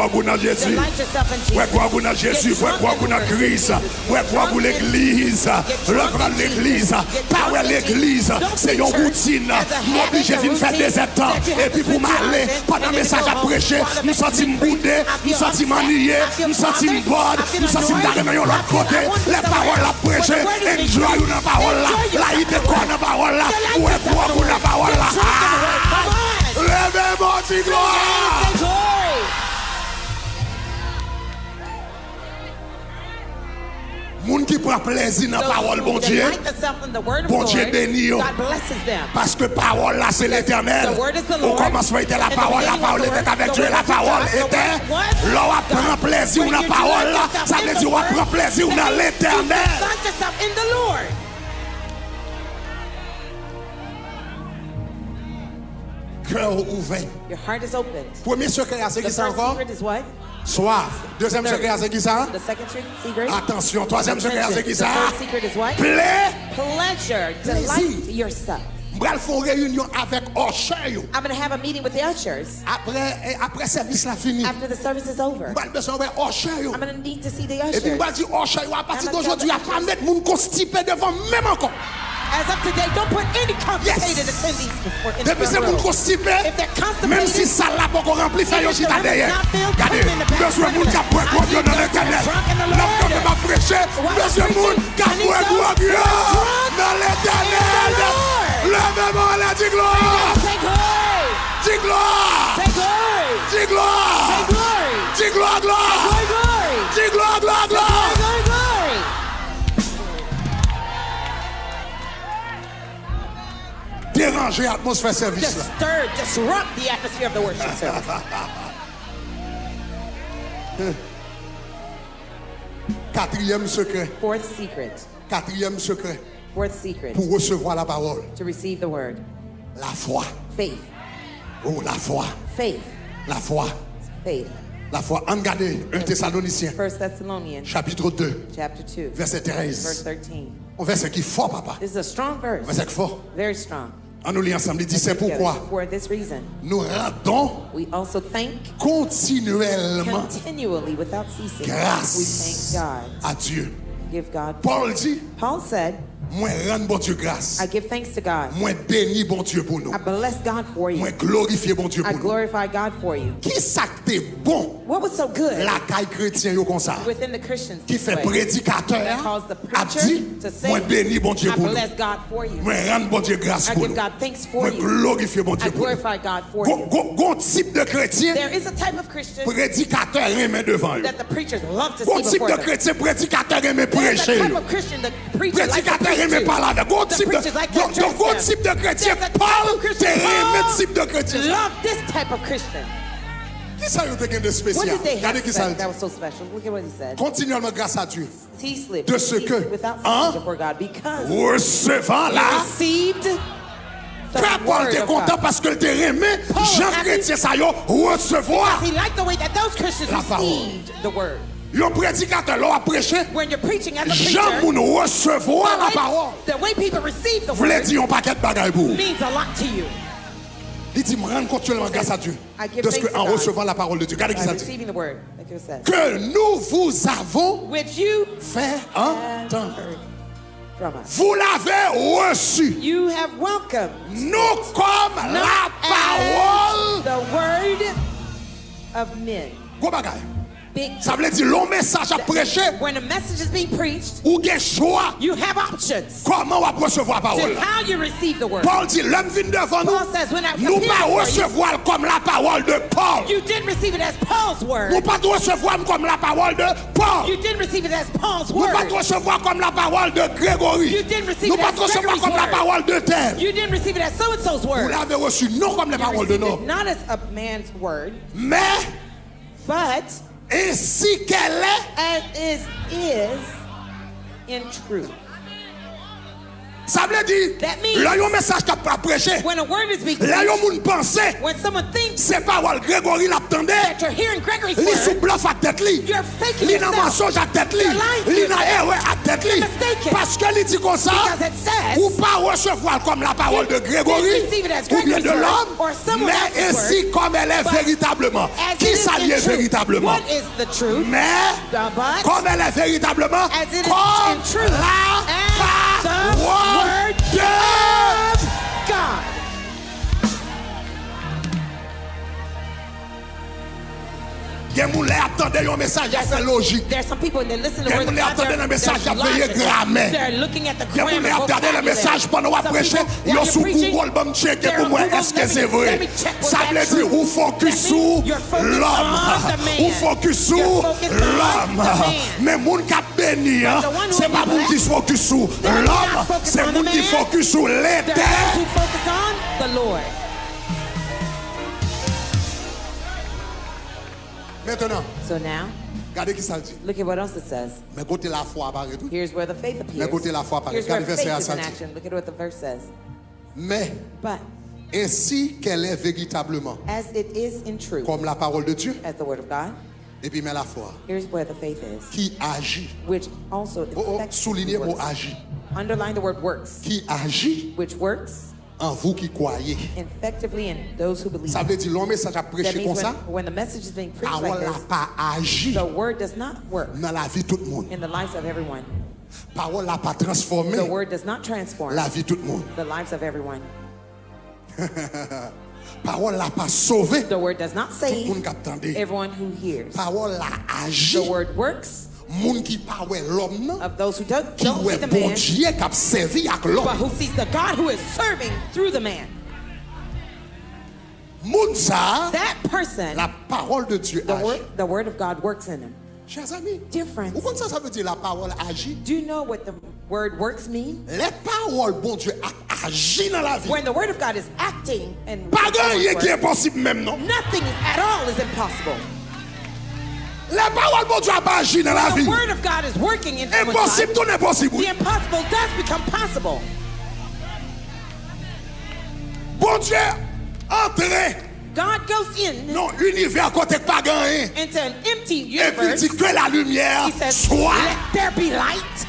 S1: goût dans Jésus.
S2: Delight yourself in Jesus.
S1: Ouais, quoi, vous dans Jésus, ouais, quoi, vous dans Christ, ouais, quoi, vous l'église, le grand l'église, pas ouais, l'église, c'est une routine, moi, obligé de faire des états, et puis pour m'aller, pendant le message à prêcher, nous sentis boudé, nous sentis manier, nous sentis bord, nous sentis d'aller dans l'autre côté, les paroles à prêcher, enjoy dans la parole là, là, il décore dans la parole là, ouais, quoi, vous dans la parole là, levez-moi, dis gloire! Moun qui prend plaisir dans la parole, bon Dieu, bon Dieu béni. Parce que parole là, c'est l'éternel. Au commencement était la parole était avec Dieu, la parole était. Là, on prend plaisir dans la parole là, ça veut dire on prend plaisir dans l'éternel. Cœur ouvert.
S2: Your heart is opened.
S1: Premier secret, c'est
S2: The
S1: qui ça
S2: first
S1: encore?
S2: secret is what?
S1: Soif. Deuxième secret, c'est qui ça?
S2: The second secret.
S1: Attention, troisième secret, c'est qui
S2: The
S1: ça?
S2: third secret is what? Pleasure. Delight yourself.
S1: Je vais faire une réunion avec Usher.
S2: I'm going to have a meeting with the ushers
S1: Après service la fini.
S2: after the service is over.
S1: Je vais besoin avec Usher.
S2: I'm going to need to see the
S1: Et puis je
S2: ushers.
S1: vais dire Usher à partir d'aujourd'hui, à pas mettre mon constipé devant même encore.
S2: As of today, don't put any constipated attendees in
S1: Depuis
S2: the
S1: c'est
S2: row.
S1: constipé,
S2: If they're constipated,
S1: même si ça l'a pas encore rempli, ça y est, chita derrière. Regardez, besoin de monde qui a boire gros dans l'éternel. L'homme qui va prêcher, besoin de monde qui a boire gros dans l'éternel. Levez-moi là, dis gloire.
S2: say glory.
S1: Dis gloire.
S2: Say glory.
S1: Dis gloire.
S2: Say glory.
S1: Dis gloire, gloire.
S2: Glory, glory.
S1: Dis gloire, gloire, gloire.
S2: Glory, glory.
S1: Déranger l'atmosphère service là.
S2: Disturb, disrupt the atmosphere of the worship service.
S1: Quatrième secret.
S2: Fourth secret.
S1: Quatrième secret.
S2: Fourth secret.
S1: Pour recevoir la parole.
S2: To receive the word.
S1: La foi.
S2: Faith.
S1: Oh, la foi.
S2: Faith.
S1: La foi.
S2: Faith.
S1: La foi. Regardez 1 Thessaloniciens.
S2: 1 Thessalonians.
S1: Chapitre 2.
S2: Chapter 2.
S1: Verset
S2: Verse
S1: 13.
S2: 13.
S1: Un verset qui est fort, papa.
S2: This is a strong verse.
S1: Un verset qui est fort.
S2: Very strong.
S1: On nous lit ensemble. Il dit c'est pourquoi
S2: For this reason,
S1: nous rendons
S2: we also thank
S1: continuellement
S2: continually without ceasing.
S1: grâce
S2: We thank God.
S1: à Dieu.
S2: Give God.
S1: Paul dit,
S2: Paul said,
S1: moi rends bon Dieu grâce.
S2: I give thanks to God.
S1: Moi bénis bon Dieu pour nous.
S2: I bless God for you.
S1: Moi glorifier bon Dieu
S2: I
S1: pour nous.
S2: glorify God for you.
S1: Qui ça que t'es bon
S2: What was so good
S1: la caille chrétien yo comme ça?
S2: within the Christians
S1: Qui fait
S2: way?
S1: prédicateur
S2: That caused the
S1: a
S2: preacher
S1: dit
S2: to say,
S1: moi bénis bon Dieu
S2: I
S1: pour nous.
S2: bless God for you.
S1: Moi rends bon Dieu grâce
S2: I
S1: pour
S2: give
S1: nous.
S2: God thanks for
S1: Moi
S2: you.
S1: glorifier bon
S2: I
S1: Dieu pour nous.
S2: glorify God for you.
S1: Gon type de chrétien
S2: There is a type of Christian
S1: prédicateur remet devant lui.
S2: that the preachers love to
S1: Gon
S2: see
S1: type
S2: before
S1: de
S2: them.
S1: chrétien prédicateur remet
S2: There's a
S1: prêcher.
S2: type of Christian the preachers like to
S1: Prédicateur
S2: preach
S1: remet
S2: to.
S1: pas là. Gon
S2: The
S1: type
S2: preachers like to
S1: de
S2: address
S1: gon
S2: them.
S1: type de chrétien
S2: There's a type
S1: Paul
S2: of
S1: te
S2: Christian.
S1: remet type de chrétien.
S2: Love this type of Christian.
S1: Qui ça yo te gen de
S2: What
S1: spécial?
S2: did they have
S1: Regardez qui ça
S2: that
S1: dit.
S2: was so special? Look at what he said.
S1: Continuellement grâce à Dieu.
S2: He slipped
S1: De ce que,
S2: without
S1: hein?
S2: ceasing before God because
S1: Recevant
S2: he
S1: là.
S2: received the
S1: Frère Paul
S2: word
S1: te
S2: of
S1: content
S2: God.
S1: parce que te remet
S2: Paul
S1: Jean
S2: happy
S1: chrétien ça yo recevoir.
S2: He liked the way that those Christians
S1: La parole.
S2: received the word.
S1: Yo prédicateur là a prêché.
S2: When you're preaching as a
S1: Jean
S2: preacher,
S1: moun recevoir la parole.
S2: the way people receive the
S1: Voulait
S2: word
S1: dire un paquet de bagaille pour.
S2: means a lot to you.
S1: Il dit, me rendre continuellement grâce à Dieu.
S2: I give
S1: De ce
S2: thanks
S1: que
S2: to
S1: en
S2: God.
S1: recevant la parole de Dieu. Regardez qui
S2: By
S1: ça dit.
S2: receiving the word, like it says.
S1: Que nous vous avons
S2: Which you
S1: fait
S2: have
S1: entendre.
S2: heard from us.
S1: Vous l'avez reçu.
S2: You have welcomed
S1: Nous comme la parole.
S2: the word of men.
S1: Gros bagaille.
S2: Big.
S1: Ça veut dire le message à prêcher.
S2: When a message is being preached,
S1: Ou gen choix.
S2: you have options
S1: Comment on va recevoir la parole.
S2: to how you receive the word.
S1: Paul dit, l'homme vient devant nous.
S2: Paul says, when I
S1: Nous
S2: compare
S1: pas
S2: for you,
S1: recevoir comme la parole de Paul.
S2: you didn't receive it as Paul's word.
S1: Nous pas recevoir comme la parole de Paul.
S2: You didn't receive it as Paul's
S1: Nous
S2: word.
S1: pas recevoir comme la parole de Grégory.
S2: You didn't receive
S1: Nous
S2: it
S1: pas
S2: as
S1: recevoir
S2: Gregory's
S1: comme la
S2: word.
S1: parole de tel.
S2: You didn't receive it as so-and-so's
S1: Vous
S2: word.
S1: l'avez reçu non comme les
S2: You
S1: paroles de
S2: received
S1: l'homme,
S2: it not as a man's word,
S1: mais
S2: but
S1: ainsi qu'elle est.
S2: as is in truth.
S1: Ça veut dire,
S2: That means-
S1: là, il y a un message qui a prêché.
S2: When a word is being
S1: Là, il y a un
S2: preached,
S1: monde pensé.
S2: when someone thinks
S1: C'est parole Grégory l'attendait.
S2: that you're hearing Gregory's
S1: Li sous
S2: word,
S1: bluff à tête li.
S2: you're faking
S1: Li nan
S2: yourself.
S1: mensonge à tête li.
S2: You're lying to
S1: Li nan
S2: yourself.
S1: erreur à tête li.
S2: You're mistaken.
S1: Parce que li dit comme ça.
S2: Because it says-
S1: Ou pas recevoir comme la parole de Grégory.
S2: Didn't receive it as
S1: Ou bien
S2: Gregory's
S1: de
S2: word
S1: l'homme.
S2: or someone
S1: Mais
S2: else's
S1: ainsi
S2: word.
S1: comme elle est
S2: But
S1: véritablement.
S2: as
S1: Qui
S2: it is
S1: ça
S2: in
S1: y est
S2: truth.
S1: véritablement?
S2: What is the truth?
S1: Mais
S2: But
S1: comme elle est véritablement.
S2: as it is
S1: Comme
S2: in truth,
S1: la
S2: as the
S1: parole
S2: word
S1: de
S2: of God.
S1: Il y a des gens qui attendaient un message qui fait logique.
S2: There's some people that listen to
S1: Il y a
S2: word of
S1: des gens qui
S2: God,
S1: attendaient un message qui
S2: they're
S1: veillé
S2: logical.
S1: grammaire.
S2: They're looking at the
S1: Il y a des gens qui
S2: grammar,
S1: attendaient le
S2: vocabulary.
S1: message pendant qu'on
S2: Some
S1: prêchait.
S2: people,
S1: Ils
S2: while
S1: ont
S2: you're
S1: sous
S2: preaching,
S1: Google pour me checker
S2: they're
S1: pour moi
S2: on Google,
S1: est-ce que
S2: let
S1: c'est
S2: me
S1: vrai.
S2: check was
S1: Ça
S2: that
S1: veut dire
S2: true.
S1: ou focus
S2: That
S1: sur
S2: means you're focused
S1: l'homme.
S2: on the man.
S1: Ou focus sur
S2: You're focused on
S1: l'homme.
S2: the man.
S1: Mais moun qui a béni,
S2: But the one who
S1: c'est pas
S2: is
S1: moun qui
S2: blessed,
S1: focus sur
S2: they're not
S1: l'homme,
S2: focused
S1: c'est
S2: on the
S1: moun qui
S2: man.
S1: focus sur
S2: They're those
S1: l'éternel.
S2: who focus on the Lord.
S1: Maintenant,
S2: So now,
S1: regardez qui ça dit.
S2: look at what else it says.
S1: Mais côté la foi apparaît tout.
S2: Here's where the faith
S1: Mais
S2: appears.
S1: côté la foi apparaît.
S2: Here's where
S1: Regardez verset
S2: faith
S1: à
S2: is
S1: ça
S2: in
S1: dit.
S2: action. Look at what the verse says.
S1: Mais
S2: But
S1: ainsi qu'elle est véritablement
S2: as it is in truth,
S1: comme la parole de Dieu.
S2: as the word of God,
S1: Et puis mais la foi
S2: here's where the faith is,
S1: qui agit.
S2: which also
S1: Soulignez
S2: effectively
S1: pour
S2: works.
S1: agir.
S2: Underline the word works,
S1: Qui agit
S2: which works
S1: en vous qui croyez.
S2: effectively in those who believe.
S1: Ça veut dire l'homme message a
S2: That
S1: prêché
S2: means
S1: comme ça.
S2: when the message is being preached
S1: Parole
S2: like
S1: n'a
S2: this,
S1: pas agi
S2: the word does not work
S1: dans la vie de tout le monde.
S2: in the lives of everyone.
S1: Parole n'a pas transformé.
S2: The word does not transform
S1: la vie de tout le monde.
S2: the lives of everyone.
S1: Parole n'a pas sauvé.
S2: The word does not save
S1: tout le monde qui attendait.
S2: everyone who hears.
S1: Parole a agi.
S2: The word works
S1: Moun qui pas ouais l'homme
S2: of those who don't
S1: qui
S2: see
S1: ouais
S2: the
S1: bon
S2: man,
S1: Dieu qui a servi avec l'homme.
S2: but who sees the God who is serving through the man.
S1: Moun ça,
S2: That person,
S1: la parole de Dieu agit.
S2: the word of God works in him.
S1: Chers amis,
S2: Dear friends,
S1: vous comprenez ça veut dire la parole agit?
S2: do you know what the word works mean?
S1: Les paroles bon Dieu agit dans la vie.
S2: When the word of God is acting and
S1: Pas rien qui est possible même non.
S2: nothing at all is impossible.
S1: Les paroles bon Dieu agit dans la
S2: When
S1: vie.
S2: the word of God is working in someone's
S1: Impossible
S2: life,
S1: tout n'est possible.
S2: the impossible does become possible.
S1: Bon Dieu entré
S2: God goes in
S1: non univers côté pas rien.
S2: into an empty
S1: Et puis il
S2: universe.
S1: dit que la lumière
S2: He says,
S1: soit.
S2: let there be light.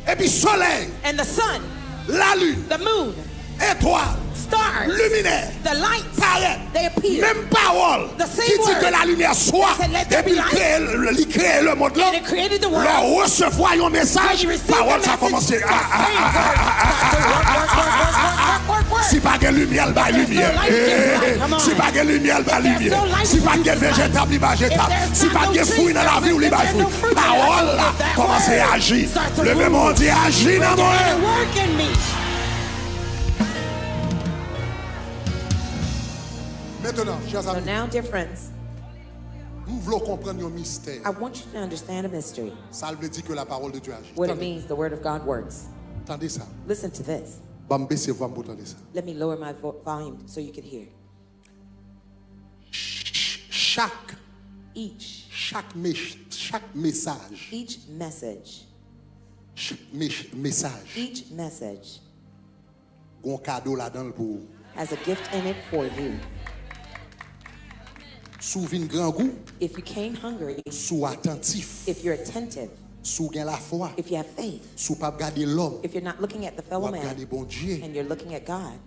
S1: Et puis soleil,
S2: And the sun,
S1: la lune,
S2: the moon,
S1: étoile,
S2: stars,
S1: luminaire,
S2: the lights,
S1: paraît.
S2: they appear.
S1: Même parole
S2: The same
S1: qui dit
S2: word.
S1: que la lumière soit.
S2: He said, let there
S1: Et puis
S2: be light.
S1: il crée le monde là.
S2: And it created the world.
S1: Leur recevoir un
S2: When
S1: message,
S2: you receive
S1: parole
S2: the
S1: ça a
S2: message,
S1: commencé.
S2: the same word starts to work.
S1: Si pas de lumière, il va
S2: There's no
S1: lumière.
S2: light, there's light. Come on.
S1: Si pas de lumière, il va
S2: If there's
S1: lumière.
S2: no light,
S1: Si pas de
S2: there's light.
S1: végétable, il va végétable.
S2: If there's
S1: Si
S2: not
S1: pas
S2: no
S1: de
S2: trees,
S1: fruits dans la vie, il
S2: if
S1: va
S2: there's no
S1: fruit.
S2: fruit in the
S1: Parole
S2: life,
S1: là,
S2: if that
S1: commence
S2: word
S1: à agir.
S2: starts to
S1: Le même
S2: move,
S1: on dit agis dans moi.
S2: and work in me.
S1: Maintenant, chers
S2: So
S1: amis,
S2: now, dear friends,
S1: nous voulons comprendre un mystère.
S2: I want you to understand a mystery.
S1: Ça veut dire que la parole de Dieu agit.
S2: What it
S1: Attendez,
S2: means the word of God works.
S1: attendez ça.
S2: Listen to this.
S1: Bon, baissez voix pour entendre ça.
S2: Let me lower my volume so you can hear.
S1: Chaque
S2: Each
S1: message,
S2: message,
S1: message,
S2: each message
S1: un cadeau là-dedans pour vous.
S2: has a gift in it for you.
S1: Sous vin grand goût,
S2: If you came hungry,
S1: sous attentif,
S2: if you're attentive,
S1: sous gain la foi,
S2: if you have faith,
S1: sous pas regarder l'homme,
S2: if you're not looking at the fellow
S1: ou regarder
S2: man
S1: bon Dieu.
S2: and you're looking at God,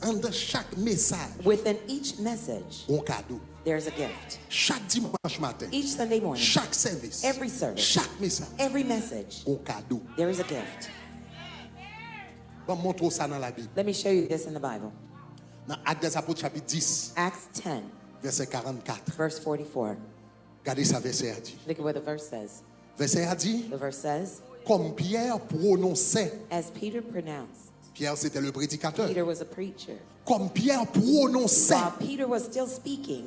S1: Under chaque message,
S2: within each message,
S1: un cadeau.
S2: there's a gift.
S1: Chaque dimanche matin,
S2: Each Sunday morning,
S1: chaque service,
S2: every service,
S1: chaque message,
S2: every message,
S1: un cadeau.
S2: there is a gift.
S1: On montre ça dans la Bible.
S2: Let me show you this in the Bible.
S1: Dans Actes des Apôtres chapitre 10,
S2: Acts 10,
S1: verset 44.
S2: verse 44.
S1: Regardez ça verset a dit.
S2: Look at what the verse says.
S1: Verset a dit,
S2: The verse says,
S1: comme Pierre prononçait,
S2: as Peter pronounced,
S1: Pierre c'était le prédicateur,
S2: Peter was a preacher.
S1: comme Pierre prononçait
S2: While Peter was still speaking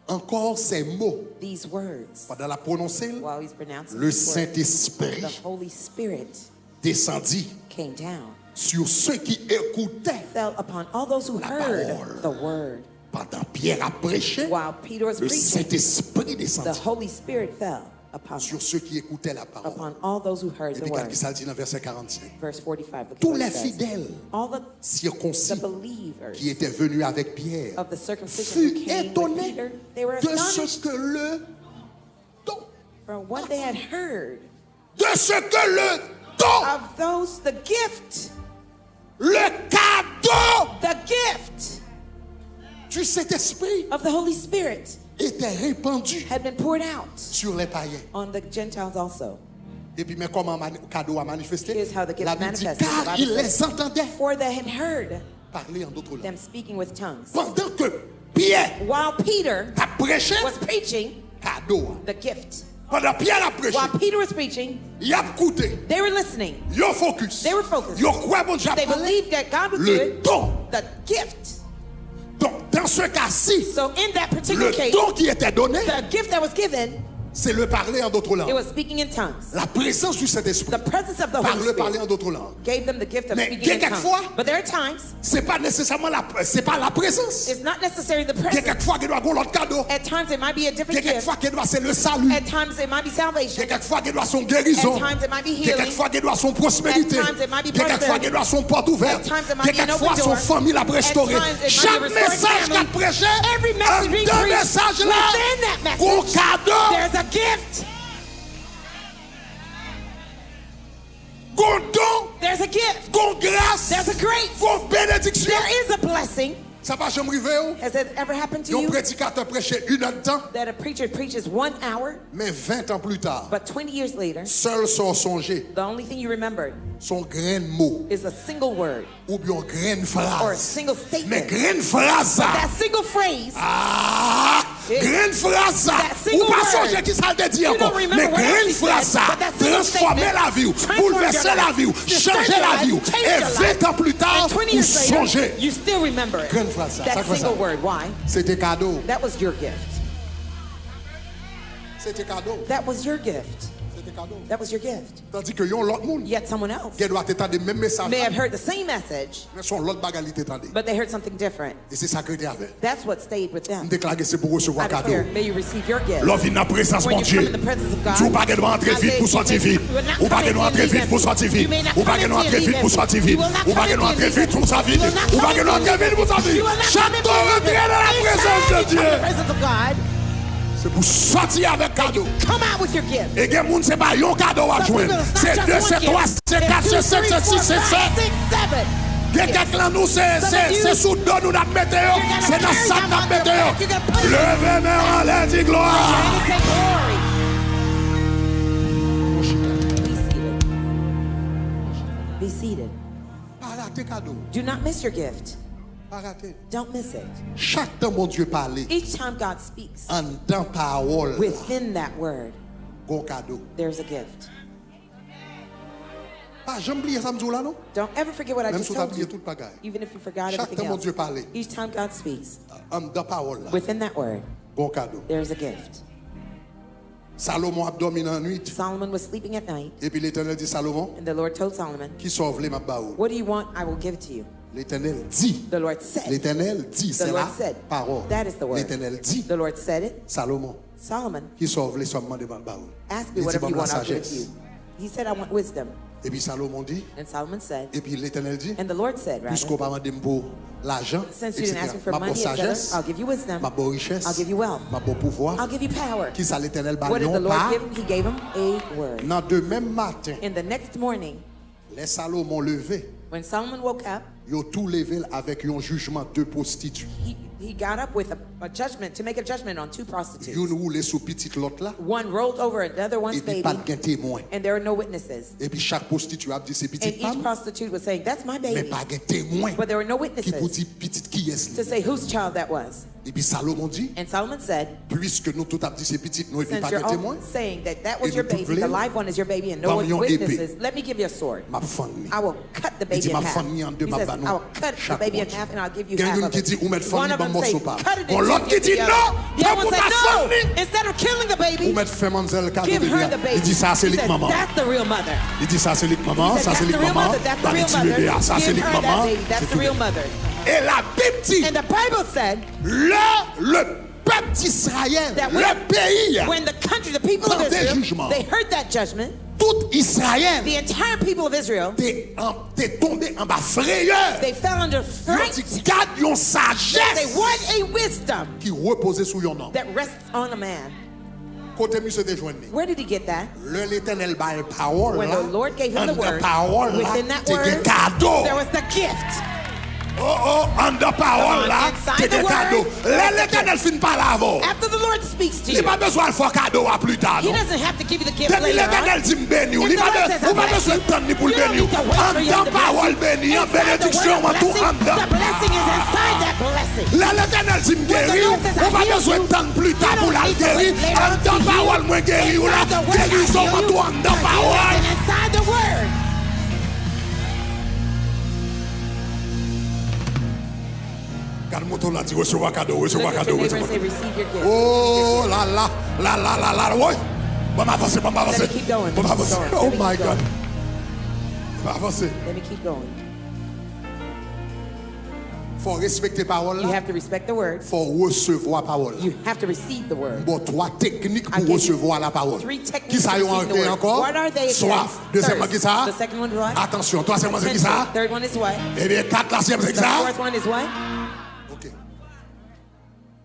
S1: encore ces mots,
S2: these words,
S1: pendant la prononcer,
S2: while he's pronouncing
S1: le
S2: these words, the
S1: Saint-Esprit
S2: Holy Spirit
S1: descendit
S2: came down,
S1: sur ceux qui écoutaient.
S2: fell upon all those who
S1: La
S2: heard
S1: parole.
S2: the word.
S1: Pendant Pierre a prêché,
S2: While Peter was
S1: le
S2: preaching,
S1: Saint-Esprit
S2: the
S1: descendit
S2: Holy Spirit fell upon
S1: sur ceux qui écoutaient la parole.
S2: upon all those who heard
S1: Et
S2: the
S1: puis,
S2: word.
S1: qu'est-ce qu'il dit dans verset 45?
S2: Verse 45. Look at
S1: Tous
S2: what
S1: les
S2: it says.
S1: fidèles
S2: All the
S1: circoncis
S2: believers
S1: qui étaient venus avec Pierre
S2: of the circumcision who
S1: furent
S2: came with
S1: étonnés
S2: Peter, they were
S1: de ce
S2: astonished
S1: que le don,
S2: from what they had heard
S1: de ce que le don,
S2: of those, the gift,
S1: le cadeau
S2: the gift
S1: du Saint-Esprit
S2: of the Holy Spirit
S1: était répandu
S2: had been poured out
S1: sur les païens.
S2: on the Gentiles also.
S1: Et puis, mais comment le cadeau a manifesté?
S2: Here's how the gift
S1: La Bible dit,
S2: manifested. The
S1: car
S2: Bible
S1: il les
S2: says,
S1: entendait
S2: for they had heard
S1: parler en d'autres langues.
S2: them speaking with tongues.
S1: Pendant que Pierre
S2: While Peter
S1: a prêché,
S2: was preaching
S1: cadeau.
S2: the gift.
S1: Pendant Pierre a prêché,
S2: While Peter was preaching,
S1: il a écouté,
S2: they were listening.
S1: il a focus,
S2: They were focused.
S1: il a croit bon Dieu a
S2: They
S1: parlé.
S2: believed that God would do
S1: Le
S2: it.
S1: don.
S2: The gift.
S1: Donc, dans ce cas-ci,
S2: So in that particular
S1: le
S2: case,
S1: don qui était donné,
S2: the gift that was given,
S1: c'est le parler en d'autres
S2: it
S1: langues.
S2: was speaking in tongues.
S1: La présence du Saint-Esprit.
S2: The presence of the Holy
S1: Parler en
S2: Spirit
S1: d'autres langues.
S2: gave them the gift of
S1: Mais
S2: speaking in
S1: quelquefois,
S2: tongues. But there are times,
S1: c'est pas nécessairement c'est pas la présence.
S2: it's not necessarily the
S1: Il y a
S2: presence.
S1: quelquefois qu'il doit avoir l'autre cadeau.
S2: At times it might be a
S1: Il y a
S2: different gift.
S1: quelquefois qu'il doit c'est le salut.
S2: At times it might be
S1: Il y a
S2: salvation.
S1: quelquefois qu'il doit son guérison.
S2: At times it might be
S1: Il y a
S2: healing.
S1: quelquefois qu'il doit son prospérité.
S2: At times it might be
S1: Il y a quelquefois
S2: prosperity.
S1: qu'il doit son porte ouverte.
S2: At times it
S1: Il
S2: might
S1: y a
S2: be an
S1: quelquefois
S2: open
S1: son
S2: door.
S1: famille la restaurée.
S2: At times it might be
S1: Chaque
S2: a restored
S1: message
S2: family.
S1: qu'a prêché,
S2: Every message being
S1: deux
S2: preached,
S1: messages là,
S2: within that message,
S1: gros cadeau,
S2: there's a gift.
S1: gros don,
S2: There's a gift.
S1: gros grâce,
S2: There's a grace.
S1: gros bénédiction.
S2: There is a blessing.
S1: Ça pas jamais arrivé ou?
S2: Has it ever happened to
S1: Un
S2: you
S1: prédicateur prêchait 1 heure de temps,
S2: that a preacher preaches 1 hour,
S1: mais 20 ans plus tard,
S2: but 20 years later,
S1: seul son songé,
S2: the only thing you remembered
S1: son grain de mot,
S2: is a single word
S1: ou bien grain de
S2: or a
S1: phrase.
S2: single
S1: Mais
S2: statement?
S1: grain de phrase ça.
S2: That single phrase,
S1: Grain de phrase ça.
S2: That single
S1: Ou pas
S2: word.
S1: songer qui ça te dit
S2: You
S1: encore.
S2: don't remember
S1: Mais
S2: what
S1: grain
S2: else
S1: de
S2: he
S1: phrase
S2: said,
S1: ça.
S2: but that single
S1: Transformer
S2: statement
S1: la vie,
S2: transformed
S1: bouleverser
S2: your
S1: la
S2: life,
S1: vie,
S2: disturb
S1: changer
S2: your
S1: la
S2: life,
S1: vie.
S2: change
S1: Et
S2: your
S1: 20 ans plus tard,
S2: and 20
S1: vous
S2: years later,
S1: changez.
S2: you still remember it.
S1: Grain de phrase ça.
S2: That
S1: Ça fait
S2: single
S1: ça.
S2: word. Why?
S1: C'était cadeau.
S2: That was your gift.
S1: C'était cadeau.
S2: That was your gift.
S1: C'était cadeau.
S2: That was your gift.
S1: Tandis que yon l'autre monde
S2: Yet someone else
S1: qui doit t'étendre le même message.
S2: may have heard the same message,
S1: Mais son l'autre bagalité t'étendre.
S2: but they heard something different.
S1: Et c'est ça que tu avais.
S2: That's what stayed with
S1: On
S2: them.
S1: déclare que c'est pour
S2: I
S1: recevoir cadeau.
S2: declare, may you receive your gift.
S1: L'on vient dans la présence
S2: When
S1: de
S2: you come
S1: Dieu.
S2: in the presence of God,
S1: Tu pas qu'elle entrer vite pour sortir vite. Ou pas qu'elle entrer vite pour sortir vite. Ou pas qu'elle entrer vite pour sortir vite. Ou pas qu'elle entrer vite pour sortir vite. Ou pas qu'elle entrer vite pour sortir vite. Chaque temps rentrer dans la présence de Dieu.
S2: the presence of God,
S1: C'est pour sortir avec cadeau.
S2: come out with your gift.
S1: Et gen moun c'est pas yon cadeau à
S2: Some people,
S1: joindre.
S2: it's not
S1: C'est
S2: just
S1: 2,
S2: one
S1: c'est
S2: gift.
S1: 3, c'est 4, c'est 5, c'est 6, c'est 7.
S2: 7.
S1: Gen quelqu'un là nous c'est sous dos nous n'a mettre yo. C'est dans sac n'a mettre yo. Levez main en l'air dit gloire.
S2: Be seated.
S1: Pas rater cadeau.
S2: Do not miss your gift.
S1: Pas rater.
S2: Don't miss it.
S1: Chaque temps mon Dieu parler
S2: Each time God speaks,
S1: en dans parole
S2: within that word,
S1: gon cadeau.
S2: there's a gift.
S1: Pas jamais oublier ça me dit là non.
S2: Don't ever forget what I
S1: Même
S2: just
S1: si tu as
S2: told
S1: oublié
S2: you.
S1: toute bagaille.
S2: Even if you forgot
S1: Chaque
S2: everything
S1: temps mon
S2: else.
S1: Dieu parler
S2: Each time God speaks,
S1: en dans parole là
S2: within that word,
S1: gon cadeau.
S2: there's a gift.
S1: Salomon a dormi dans la nuit
S2: Solomon was sleeping at night,
S1: et puis l'Éternel dit Salomon
S2: and the Lord told Solomon,
S1: qui sauve les m'a baou.
S2: what do you want? I will give it to you.
S1: L'Éternel dit.
S2: The Lord said.
S1: L'Éternel dit,
S2: The
S1: c'est la
S2: Lord said.
S1: parole.
S2: That is the word.
S1: L'Éternel dit,
S2: The Lord said it.
S1: Salomon,
S2: Solomon,
S1: qui sauve les sommes de Malbaoul.
S2: ask me whatever you want, I'll give it to you. He said, I want wisdom.
S1: Et puis Salomon dit,
S2: And Solomon said,
S1: et puis l'Éternel dit,
S2: and the Lord said,
S1: puisqu'on
S2: rather,
S1: va demander pour l'argent,
S2: since you didn't ask me for
S1: ma
S2: money,
S1: bonne
S2: etc.,
S1: sagesse,
S2: I'll give you wisdom.
S1: ma bonne richesse,
S2: I'll give you wealth.
S1: ma bon pouvoir,
S2: I'll give you power.
S1: qui ça l'Éternel
S2: What did the
S1: balion
S2: Lord
S1: pas.
S2: give him? He gave him a word.
S1: Dans de même matin,
S2: And the next morning,
S1: les Salomon levé,
S2: when Solomon woke up,
S1: ils ont tout levé avec un jugement de prostituées.
S2: he got up with a judgment, to make a judgment on 2 prostitutes.
S1: Ils roulé sous petite l'autre là,
S2: One rolled over another
S1: et
S2: one's
S1: puis
S2: baby,
S1: pas de témoin.
S2: and there were no witnesses.
S1: Et puis chaque prostituée a dit c'est
S2: And
S1: petite
S2: each
S1: femme,
S2: prostitute was saying, that's my
S1: mais
S2: baby.
S1: pas de témoin
S2: But there were no
S1: qui pour
S2: witnesses
S1: dire petite qui est.
S2: to say whose child that was.
S1: Et puis Salomon dit,
S2: And Solomon said,
S1: puisque nous tout a dit c'est petite, nous et puis
S2: since
S1: pas
S2: you're
S1: de témoin,
S2: all saying that was
S1: Et
S2: your
S1: nous
S2: baby,
S1: toutes
S2: the
S1: les-
S2: live one is your baby, and no
S1: Vamos
S2: one
S1: yon épée.
S2: witnesses, let me give you a sword.
S1: ma famille.
S2: I will cut the
S1: Il
S2: baby
S1: dit
S2: in
S1: ma
S2: half.
S1: famille en deux,
S2: He
S1: ma
S2: says,
S1: banou.
S2: I will cut the
S1: Chaque
S2: baby in
S1: moitié.
S2: half and I'll give you half
S1: Quelqu'un
S2: of
S1: qui dit ou
S2: it.
S1: mettre
S2: One
S1: famille
S2: of
S1: dans
S2: them
S1: mon
S2: say,
S1: sopa.
S2: cut it
S1: Bon
S2: in
S1: l'autre
S2: two,
S1: qui
S2: give
S1: dit
S2: the other.
S1: non,
S2: The
S1: pas
S2: other
S1: pour
S2: one
S1: ta
S2: said, no,
S1: famille.
S2: instead of killing the
S1: Ou
S2: baby,
S1: mettre fait manzel cadeau
S2: give her the
S1: bébé.
S2: baby.
S1: Il dit ça c'est
S2: He
S1: lik
S2: says,
S1: maman.
S2: that's the real mother.
S1: Il dit ça c'est lik maman,
S2: He
S1: ça
S2: said,
S1: c'est
S2: that's
S1: lik
S2: the real
S1: maman.
S2: mother, that's the
S1: Dans les
S2: real
S1: petits
S2: mother.
S1: bébés, ça c'est
S2: Give
S1: lik
S2: her that
S1: maman.
S2: baby, that's
S1: C'est
S2: the
S1: tout.
S2: real mother.
S1: Et la Bible dit,
S2: And the Bible said
S1: le peuple d'Israël,
S2: that
S1: le pays,
S2: when the country, the people of
S1: Dans des
S2: Israel,
S1: jugements.
S2: they heard that judgment,
S1: tout Israël
S2: the entire people of Israel,
S1: t'es tombé en bas frayeur.
S2: they fell under
S1: Ils ont
S2: fright.
S1: dit, garde yon
S2: They
S1: sagesse
S2: want a wisdom
S1: qui reposait sur yon nom.
S2: that rests on a man.
S1: Côté monsieur te joindre.
S2: Where did he get that?
S1: L'Éternel bat la parole
S2: When
S1: là.
S2: the Lord gave him the
S1: En de
S2: word,
S1: parole là,
S2: within that
S1: t'es
S2: word,
S1: des cadeaux.
S2: there was the gift.
S1: Oh, en de parole là,
S2: Inside
S1: t'es
S2: the
S1: des
S2: word,
S1: cadeaux. L'Éternel finit pas l'avant.
S2: After the Lord speaks to
S1: Il
S2: you,
S1: n'a pas besoin de faire cadeau à plus tard.
S2: he
S1: Non?
S2: doesn't have to give you the gift
S1: Depuis
S2: later
S1: l'Éternel
S2: on.
S1: dit béni,
S2: If
S1: il
S2: the
S1: n'a
S2: Lord
S1: pas
S2: says, I
S1: besoin
S2: bless
S1: de
S2: you,
S1: temps ni pour le
S2: you don't
S1: béni.
S2: need to wait for
S1: En
S2: him
S1: temps
S2: to bless
S1: parole
S2: you.
S1: béni, en
S2: Inside the
S1: bénédiction,
S2: word
S1: en tout
S2: blessing,
S1: en
S2: the
S1: dedans.
S2: blessing is inside that blessing.
S1: Là, l'Éternel dit me
S2: When the
S1: guérir,
S2: Lord says, I
S1: on pas
S2: heal
S1: besoin de
S2: you,
S1: temps plus tard
S2: you
S1: pour
S2: don't
S1: la
S2: need to
S1: guérir.
S2: wait later
S1: En
S2: on
S1: temps
S2: to heal.
S1: parole, moi guérir, là,
S2: Inside the word, I
S1: guérison,
S2: heal
S1: en
S2: you.
S1: tout en dedans
S2: The
S1: parole.
S2: healing is inside the word.
S1: Garde-moi ton là, dis recevoir cadeau,
S2: Look
S1: recevoir
S2: at
S1: cadeau,
S2: your neighbor
S1: recevoir
S2: and say,
S1: cadeau.
S2: receive your gift.
S1: Oh là là, là là là là, ouais. Bon m'avancer, bon m'avancer.
S2: Let me keep going.
S1: Bon m'avancer.
S2: Let me
S1: Oh
S2: keep
S1: my
S2: going.
S1: God. Bon avancer.
S2: Let me keep going.
S1: Faut respecter parole
S2: You
S1: là.
S2: have to respect the word.
S1: Faut recevoir parole.
S2: You have to receive the word.
S1: Bon, 3 techniques
S2: I
S1: pour
S2: gave
S1: recevoir la parole.
S2: 3 techniques
S1: Qui ça
S2: to
S1: y
S2: receive the
S1: a
S2: word.
S1: encore?
S2: What are they again?
S1: Soif. Deuxièmement, qui ça?
S2: The second one is what?
S1: Attention, troisièmement, c'est qui ça?
S2: Third one is what?
S1: Eh bien, 4, la sixième, c'est qui
S2: The
S1: ça?
S2: fourth one is what?
S1: Ok.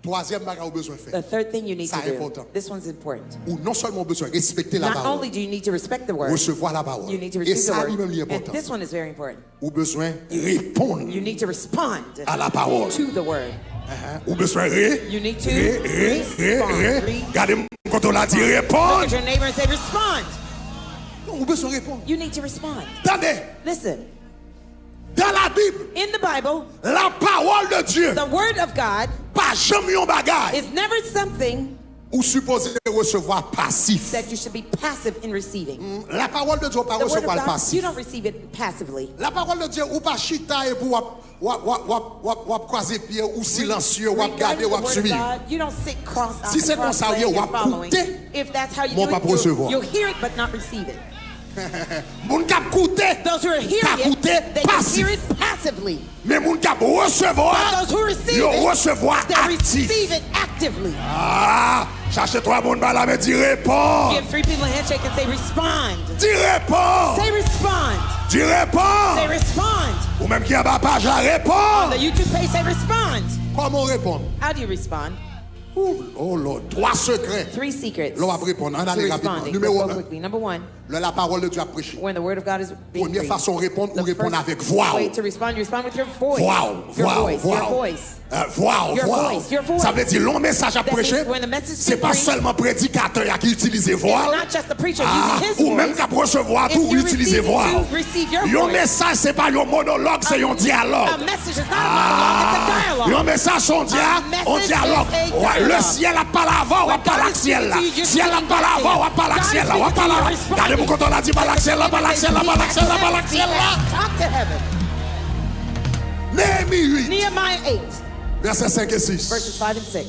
S1: Troisième bagage besoin faire.
S2: The third thing you need
S1: Ça
S2: to do.
S1: important.
S2: This one's important.
S1: Ou non seulement besoin respecter la
S2: Not
S1: parole.
S2: only do you need to respect the word,
S1: Recevoir la parole.
S2: you need to
S1: Et
S2: receive the
S1: ça
S2: word.
S1: lui-même est
S2: And
S1: important.
S2: this one is very important.
S1: Ou besoin répondre
S2: You need to respond
S1: à la parole.
S2: to the word.
S1: Ou besoin
S2: You need to respond.
S1: Regardez quand on l'a dit
S2: Look
S1: répondre.
S2: at your neighbor and say, respond.
S1: Non, ou besoin répondre.
S2: You need to respond.
S1: Attendez,
S2: Listen,
S1: dans la Bible,
S2: in the Bible,
S1: la parole de Dieu,
S2: the word of God
S1: pas jamais un bagage
S2: is never something
S1: ou supposé recevoir passif.
S2: that you should be passive in receiving.
S1: La parole de Dieu pas
S2: The word of
S1: recevoir le
S2: God, you
S1: passif.
S2: don't receive it passively.
S1: La parole de Dieu ou pas chita et pour wap croiser pied ou silencieux ou
S2: Regarding
S1: garder
S2: the
S1: ou
S2: word of
S1: suivre.
S2: God, you don't sit cross-eyed
S1: Si c'est comme ça,
S2: cross-legged
S1: vous
S2: and following.
S1: écoutez,
S2: If that's how you
S1: mon
S2: do
S1: pas
S2: it,
S1: recevoir.
S2: you'll hear it but not receive it.
S1: Moun k'ap koute,
S2: Those who are hearing
S1: k'ap
S2: it,
S1: koute
S2: they can hear
S1: passif.
S2: it passively.
S1: Mais moun k'ap recevoir,
S2: But those who receive
S1: yo
S2: it,
S1: recevoir
S2: they
S1: actif.
S2: receive it actively.
S1: Ah, cherchez trois moun ba la mais dis réponds.
S2: Give 3 people a handshake and say respond.
S1: Dis réponds.
S2: Say respond.
S1: Dis réponds.
S2: Say respond.
S1: Ou même qui a pas page la
S2: On
S1: réponds.
S2: the YouTube page, say respond.
S1: Comment répondre?
S2: How do you respond?
S1: Oh Lord, 3 secrets.
S2: 3 secrets
S1: L'on va répondre. On
S2: to
S1: allait rapidement.
S2: responding.
S1: Numéro
S2: Let's go
S1: 1.
S2: quickly. Number 1,
S1: La parole de Dieu a prêché.
S2: when the word of God is being
S1: Première
S2: preached,
S1: façon de répondre ou
S2: the
S1: répondre
S2: first
S1: avec voix.
S2: way to respond, you respond with your voice.
S1: Voix.
S2: Your
S1: Voix.
S2: voice.
S1: Voix.
S2: Your voice.
S1: Voix.
S2: Your
S1: Voix.
S2: voice, your voice.
S1: Ça veut dire long message à
S2: That
S1: prêcher.
S2: means when the message is
S1: C'est pas
S2: preached,
S1: seulement prédicateur qui utilise voix.
S2: It's not just the preacher
S1: Ah,
S2: using his
S1: ou même
S2: voice.
S1: qu'à recevoir
S2: If
S1: tout
S2: you're
S1: utiliser
S2: receiving
S1: voix.
S2: to receive your
S1: Yon
S2: voice.
S1: message c'est pas un monologue, c'est un dialogue.
S2: A message is not a monologue, it's a dialogue.
S1: Yon message son
S2: A message
S1: dialogue.
S2: is a
S1: Ouais, le
S2: dialogue.
S1: ciel a pas l'avant, on va
S2: When
S1: pas
S2: God
S1: la
S2: is
S1: ciel là.
S2: speaking to you, you're
S1: Ciel a pas
S2: speaking
S1: l'avant, on va pas la
S2: God is
S1: ciel là, on va
S2: speaking
S1: pas
S2: to you,
S1: la.
S2: you're
S1: Regardez-moi quand on a dit pas la ciel là, pas la ciel là, pas la ciel là, pas la ciel là.
S2: Talk to heaven.
S1: Néhémie 8,
S2: Nehemiah 8,
S1: versets 5 et 6.
S2: verses 5 and 6.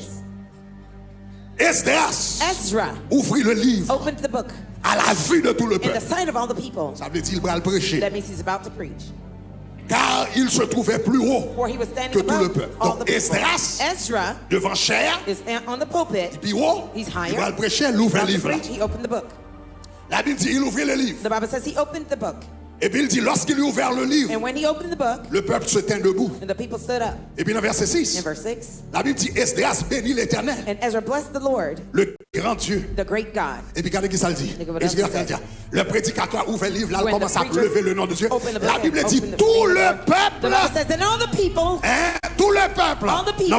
S1: Esdras
S2: Ezra
S1: ouvrit le livre
S2: opened the book
S1: à la vue de tout le
S2: in the
S1: peuple.
S2: sight of all the people.
S1: Ça veut dire qu'il va le prêcher.
S2: That means he's about to preach.
S1: Car il se trouvait plus haut
S2: For he was standing
S1: que tout le
S2: above
S1: peuple.
S2: all
S1: Donc
S2: the people.
S1: Esdras,
S2: Ezra
S1: devant Cher,
S2: is on the pulpit.
S1: puis haut,
S2: He's
S1: il
S2: higher.
S1: va le prêcher, il ouvre le
S2: About to
S1: livre.
S2: preach, he opened the book.
S1: La Bible dit, il ouvrit le livre.
S2: The Bible says he opened the book.
S1: Et puis il dit, lorsqu'il eut ouvert le livre,
S2: And when he opened the book,
S1: le peuple se tint debout.
S2: and the people stood up.
S1: Et puis dans verset 6,
S2: In verse 6,
S1: la Bible dit, Esdras bénit l'Éternel,
S2: and Ezra blessed the Lord,
S1: le grand Dieu.
S2: the great God.
S1: Et puis regardez qui ça le dit.
S2: Look at what
S1: Et
S2: else it says.
S1: le prédicateur ouvre le livre, là, il
S2: When the
S1: commence à
S2: preacher
S1: lever le nom de Dieu.
S2: opened the book
S1: La
S2: and
S1: Bible dit,
S2: opened the
S1: tout
S2: name
S1: le
S2: of the Lord. The
S1: peuple,
S2: Bible says, then all the people,
S1: tout le peuple.
S2: All the people.
S1: Non,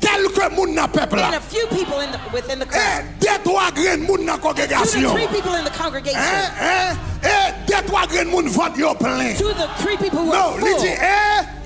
S1: quelques moun dans le peuple là.
S2: and a few people within the crowd,
S1: Deux, trois grains moun dans la
S2: 2 to
S1: congrégation.
S2: 3 people in the congregation,
S1: Deux, trois grains moun vote yo plein.
S2: 2 to 3 people who
S1: Non,
S2: are
S1: il
S2: full.
S1: dit,